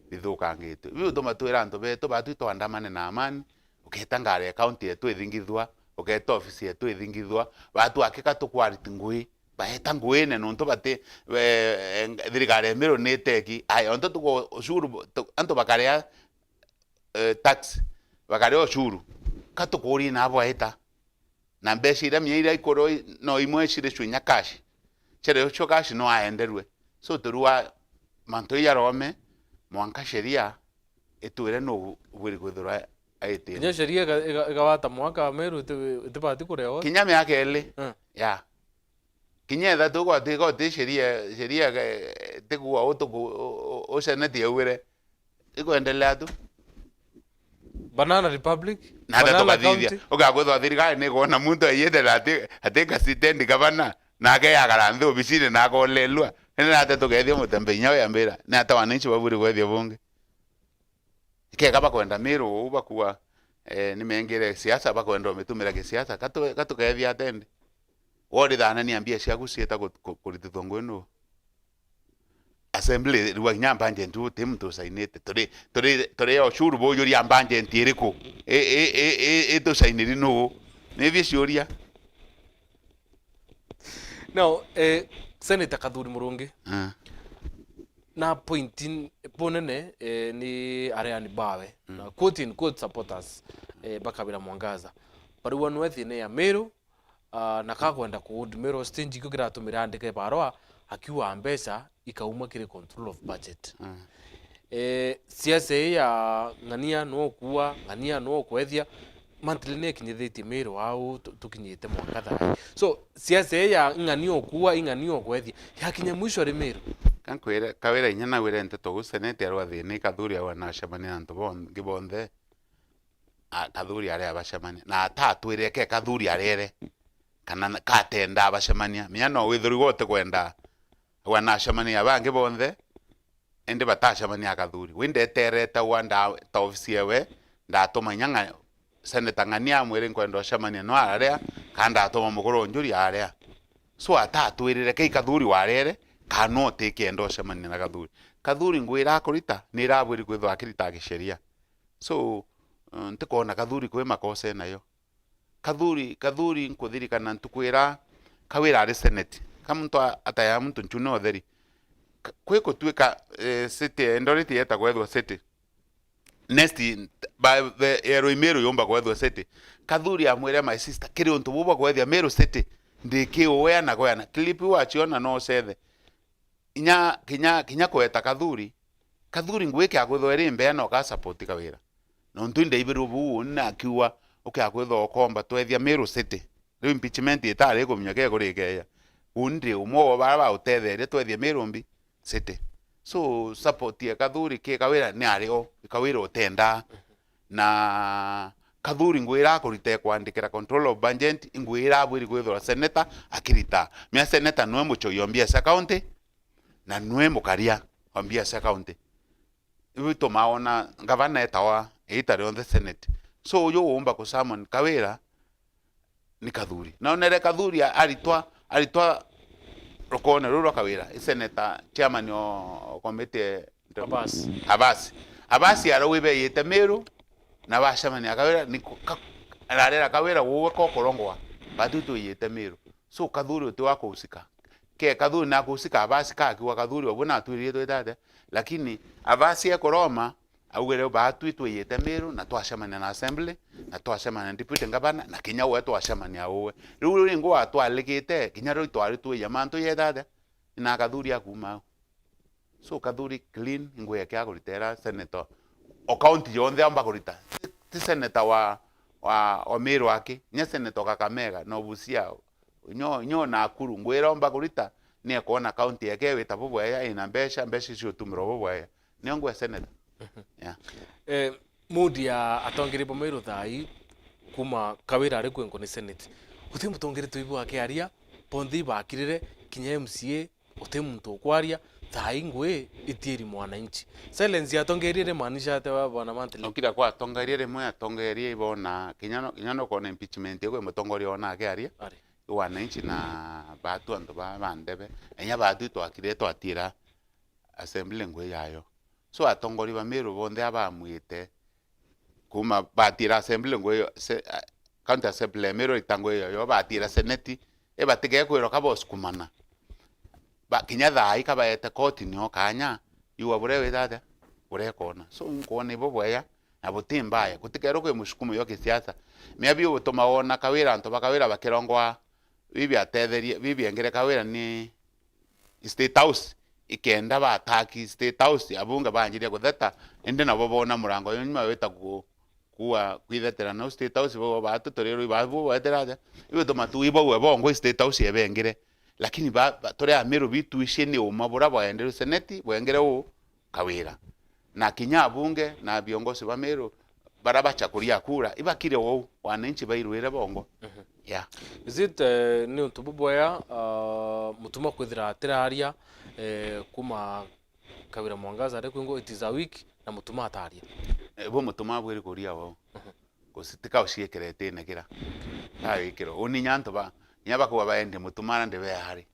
bithukangite biu tumatwira antu beto batwito andamane na amani uketangare county yetu ithingithwa uketa office yetu ithingithwa batu akika tukwariti ngui baeta ngui ne nonto bate thirikare Meru neteki ayo onto tuko ushuru anto bakaria tax bakaria ushuru katukuri na abwaeta na mbeshira myeira ikoro no imwe shire shwinya cash chere cho cash no aenderwe so turua manto ya Rome mwanka sheria etuire no buri guthura aite kinya sheria igawata mwaka wa Meru tibati kureo kinya me akele ya kinya da to kwa te sheria te kwa oto o senate yewere ikuendelea tu Banana Republic nada to badithia ukagwetha thirikari ni kuona muntu ayendera ate kasitendi gavana na ke yagaranthe obisine na kolelwa ena ate tugethio mutembeinya ya mbira na ata wananchi baburi gwethio bunge ke kaba kwenda Meru ubakuwa ni mengire siasa bakwenda mitumira ke siasa katukethia atende wodi thana ni ambia cia gucieta kuritithwo ngweno assembly ruwa nyamba njentu timtu sainete tore oshuru boyuri ambanje ntiriko to sainiri no ne visioria now Senator Kadhuri Murungi na pointin ponene ni areani bawe na quote in quote supporters bakabira mwangaza baruwa nwethine ya Meru na kakwenda ku Meru stingi kugira tumira andike barwa akiwa ambesa ikauma kire control of budget siasa ya ngania no kuwa ngania no kwethia mantline kinyithiti Meru au tukinyite mwangatha so siasa ya ngania kuwa ngania kwethia yakinya mwisho ri Meru kankwira kawira nyana wire nteto gusenete arwa thini Kadhuri awa na shamani antu gibonde Kadhuri are abashamani na atatwire ke Kadhuri arere kana katenda abashamania miya no withuri gote kwenda wana shamani abange bonde ende batashamani Kadhuri winde tereta wanda ta ofisi yewe ndatoma nyanga seneta ngania mwere kwenda shamani no area kanda atoma mukoro njuri area so atatwirire ke Kadhuri warere kano teke endo shamani na Kadhuri ngwira kurita ni rabwiri kwithwa akirita gisheria so ntikona Kadhuri kwe makose nayo Kadhuri nkuthirikana ntukwira kawira ari senate kamuntu ataya muntu nchuno theri kwe kutwika city endority yeta kwethwa city next ba ero Meru yomba kwethwa city Kadhuri amwire my sister kiri untu buba kwethia Meru city ndiki oya goyana clip wachiona no sethe kinya kweta Kadhuri ngwike akwethwa ri mbe no ka support kawira no ntinde ibiru bu na akiwa akwethwa okomba twethia Meru city ri impeachment itare kumnyake kurikeya undi umo baba utethere twethia Meru mbi city so support ya Kadhuri ke kawira ni ario kawira utenda na Kadhuri ngwira kurite kwandikira control of budget ngwira bwiri kwethwa senator akirita mia senator no mucho mbia sa county na nwe mukaria ambia sa county ibito maona gavana etawa itare on the senate so yo umba ko summon kawira ni Kadhuri na onere Kadhuri alitwa rokone ruro kawira senator chairman o committee Abasi arawibe yete Meru na bashamani akawira ni ararera kawira wowe kokorongwa batu tuyete Meru so kathuri uti wako usika ke kathuri na kusika abasi ka kiwa kathuri obuna tuirie twetate lakini abasi ekoroma awere batu tuyete Meru na twacemania na assembly na twacemania na deputy governor na kinya we twacemania wowe riu ngo atwalikite kinya ro twari tuya mantu yetate na kathuri akuma so kathuri clean ngo yake akoritera senator o county yonde amba kurita ti senator wa Meru ake nya senator Kakamega no Busia nyo na Nakuru ngwira omba kurita ni kuona county yake wita bubwaya ina mbesha cio tumiro bubwaya ni ngwe senator yeah. Mudia atongiripo Meru thai kuma kawira ari kwengo ni senate uti mutongire tuibu ake aria pondi bakirire kinya MCA uti muntu kwaria thai ngwe itieri mwananchi silence atongerire maanisha ate bwana Mantile okira kwa atongerire mwe atongerie ibona kinyano kona impeachment yego mutongoria ona ake aria wananchi na batu anto bandebe enya batu twakire twatira assembly ngwe yayo so atongori ba Meru bonde abamwite kuma batira assembly ngwe county assembly Meru itango yo batira senate e batige kwero kabos kumana ba kinya thai kabaete koti nyo kanya yuwa burewe dada burekona so nkone bobwaya na butimbaya kutikero kwe mushukumu yo kisiasa mebi utoma ona kawira anto bakawira bakirongwa bibi atetherie bibi engere kawira ni state house ikenda bataki state house abunga banjire kutheta ende nabo bona murango nyuma weta kuwa kwithetera no state house bo batu torero babo weterade ibo tomatu ibo webongo state house yebengire lakini tore a Meru bitu isheni umabura baendero seneti boengere u kawira na kinya abunge na viongozi ba Meru baraba chakuria kura ibakire wo wananchi bairwire bongo yeah is it ni utububwaya mutuma kwithira tiraria kuma kawira Mwangaza ari kwingo it is a week na mutuma ataria bo mutuma bwiri kuria wo kusitika usiekerete nekira ikiro oni nyanto ba nyaba kuba baende mutumana ndebe hari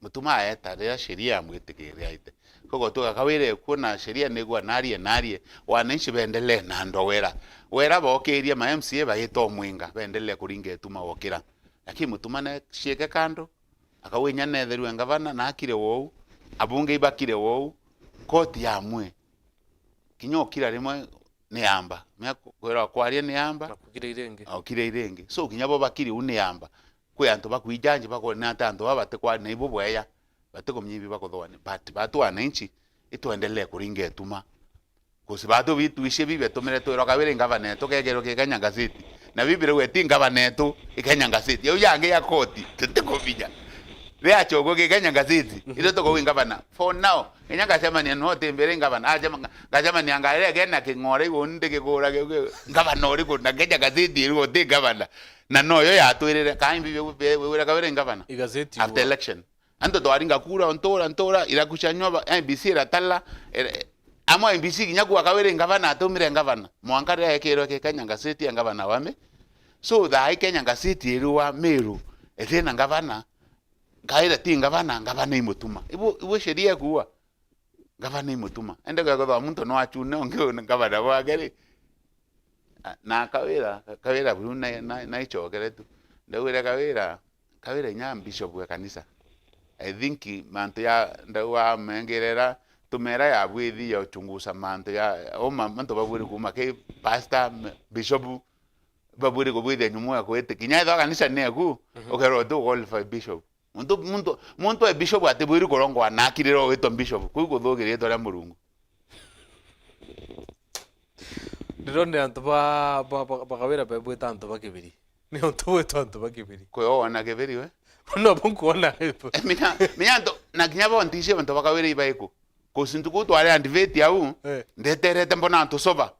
mutuma eta ria sheria mwitikire aite koko to kawire kuna sheria negwa narie wananchi bendele na ndowera wera bokeria ma MCA bayito mwinga bendele kuringa etuma wokira lakini mutumana shieke kando akawenya netheru ngavana na akire wou abunge ibakire wou koti ya mwe kinyo kira rimwe ni amba me kwera kwaria ni amba kire irenge so kinyabo bakiri une amba kwe anto bakwijanje bakona tanto babate kwa neibo bweya bateko mnyibi bakothwane but batu wananchi ituendelee kuringa etuma kusi batu bitu ishe bibe tomere to rokawire ngavana tokegero ke Kenya gazeti na bibire weti ngavana to Kenya gazeti yo yange ya koti teteko bija rea chogo ke Kenya gazeti ito toko ngavana for now Kenya gasema ni no tembere ngavana aja gasema ni angare gena ke ngore wonde ke gora ke ngavana ori ko na Kenya gazeti iro te ngavana na no yo ya twirire kaimbi we kawire ngavana igazeti after election anto to aringa kura ontora ira kuchanywa MBC ratala amo MBC kinyaku akawire ngavana atomire ngavana mwankare yakero ke Kenya gazeti ngavana wame so the Kenya gazeti iriwa Meru etena ngavana kaira ti ngavana imutuma ibo sheria kuwa ngavana imutuma ende kwa muntu no achune onge ngavana wagere na kawira bruna na ichokere tu ndawira kawira nyam bishop wa kanisa I think manto ya ndawa mengerera tumera ya bwithi ya uchunguza manto ya manto baburi kuma ke pastor bishop baburi ko bwithi nyumu ya kwete kinya ndo kanisa neku okero do qualify bishop muntu e bishop ateburi korongo anakiriro weto bishop kuko thogire to ya Murungu ndonde anto ba kawira bebwe tanto bakibiri ni onto we tanto bakibiri ko ona kebiri we no bonkuona minya ndo na kinyabo ntishe bantu bakawira ibaiko kosintu kutware andiveti au ndeterete mbona anto soba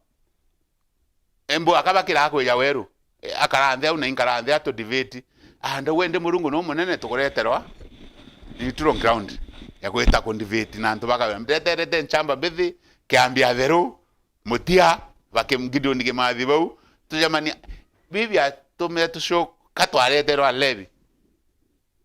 embo akabakira akwe ya weru akarandhe au na inkarandhe ato diveti anda wende Murungu no munene tukoreterwa neutral ground ya kweta kondiveti na anto bakawira ndeterete nchamba bithi kiambia theru mutia bakemgido nige mathibau tujamani bibi atomere tusho katwareterwa lebi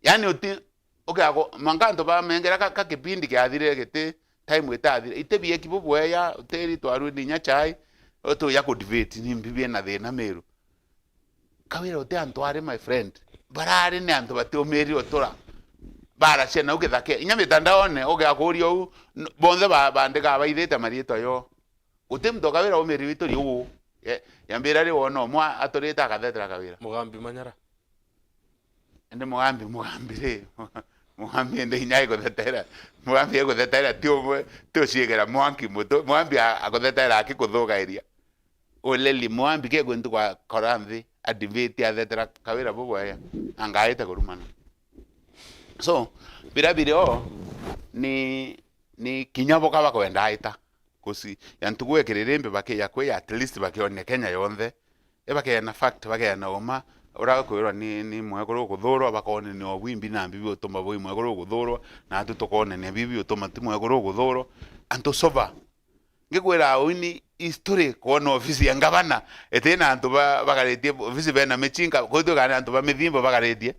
yani uti ako manganto ba mengera ka kipindi kyathire gete time etathire itebie kibubweya uteri twaru ni nyachai oto ya kudiveti ni bibi na thina Meru kawira uti antware my friend barari ne antu batiomeri otora bara cena ukithake inya mitandaone ugiakurio bonthe bandika baithite marito yo utimto kawira umeri witu riu yambira ri wono mwa atorita akathethera kawira Mugambi Manyara ende mugambi ri mugambi ende inyai guthetera mugambi guthetera tio ciegera mwanki muto mugambi aguthetera akikuthugairia oleli mugambi ke gwentu kwa koramthi adiviti athetera kawira bubwaya angaite kurumana so birabireo ni kinyabo kaba kwenda aita kusi yantugue kirerembe bake yakwe at least bakione Kenya yonthe ebake na fact bake na oma ora kwirwa ni mwekoro kuthurwa bakone ni obwimbi na bibi utoma boi mwekoro kuthurwa na atu tokone ni bibi utoma ti mwekoro kuthurwa anto sova ngikwira wini history kuona ofisi ya ngavana etena antu bagaretie ofisi bena mechinga koito kana antu ba mithimbo bagaretie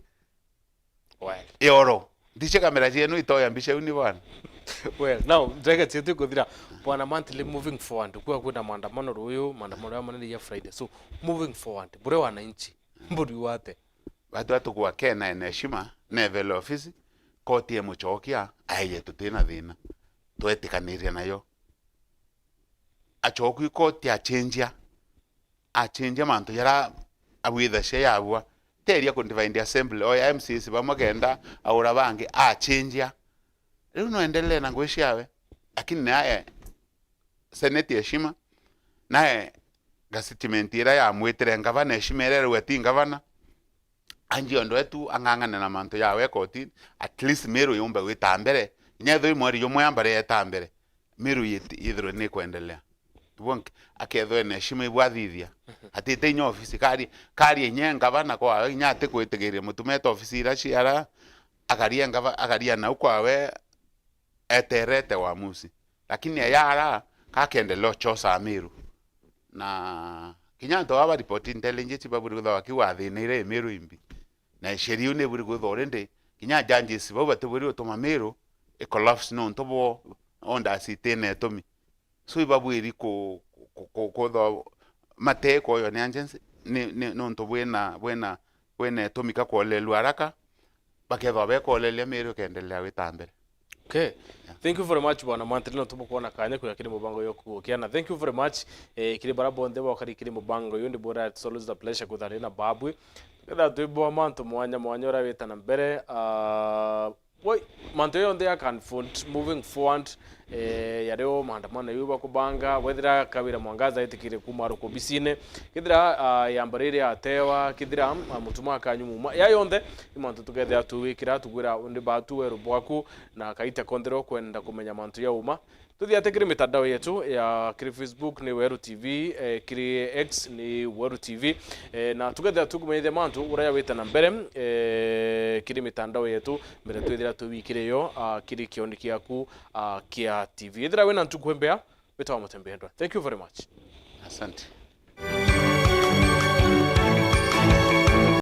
well yoro ndiche kamera yenu itoya mbisha uni bwana well now ndege chetu kuthira bwana monthly moving forward kwa kuna maandamano ruyo maandamano ya manene ya Friday so moving forward bure wananchi mburi wate watu atukwa kena na heshima na velo ofisi koti ya muchokia aye tutena thina twetikaniria nayo achoku koti a change manto yara abwitha she yabwa teria ku divine assembly o MCs bamagenda aura bange a change leo no endelee na ngweshi yawe lakini naye seneti heshima naye gasitiment ira ya mwetere ngavana heshima ere weti ngavana anji ondo etu angangana na manto yawe koti at least meru yumba witambere nyetho imweri yomwe ambare yetambere meru yithiro ni kuendelea tubonke aketho ne heshima ibwathithia atite inyo ofisi kari enye ngavana kwa nyate kwitegeria mutumeta ofisi ira ciara akaria na ukwawe eterete wa musi lakini yara kakendelo chosa Meru na kinyanto aba report intelligence baburi gutha wakiwa thinire Meru imbi na sheria ne buri gutha orende kinya janges baba tuburi utoma Meru e collapse no ntobo onda sitene tomi so ibabwiri ko tho mateko yo ne agency no ntobwena bwena tomika ko lelu haraka baketho beko lele Meru kendelea witambere. Okay. Yeah. Thank you very much bwana Mantrino tumo kuona kanya kwa kile mubango yoku kiana. Thank you very much kile barabo ndebo wakati kile mubango yo ndibora it's always a pleasure kutharina babwe. Kada tuibo manto mwanya ora weta na mbere boy manto yo ndea can foot moving forward yareo maandamano yuba kubanga wethira kabira mwangaza itikire kumaru kubisine kidira yambarire atewa kidira mutuma kanyuma ya yonde imanto together tuwikira tugwira undi batu weru bwaku na kaita kondero kwenda kumenya manto ya uma tuthi atekire mitandao yetu ya kiri Facebook ni Weru TV kiri X ni Weru TV na together tukumeithe manto uraya weta na mbere kiri mitandao yetu mbere twithira tuwikire yo kiri kioni kiaku kia TV. Idra wena ntukwembea weta wa mutembea. Thank you very much. Asante.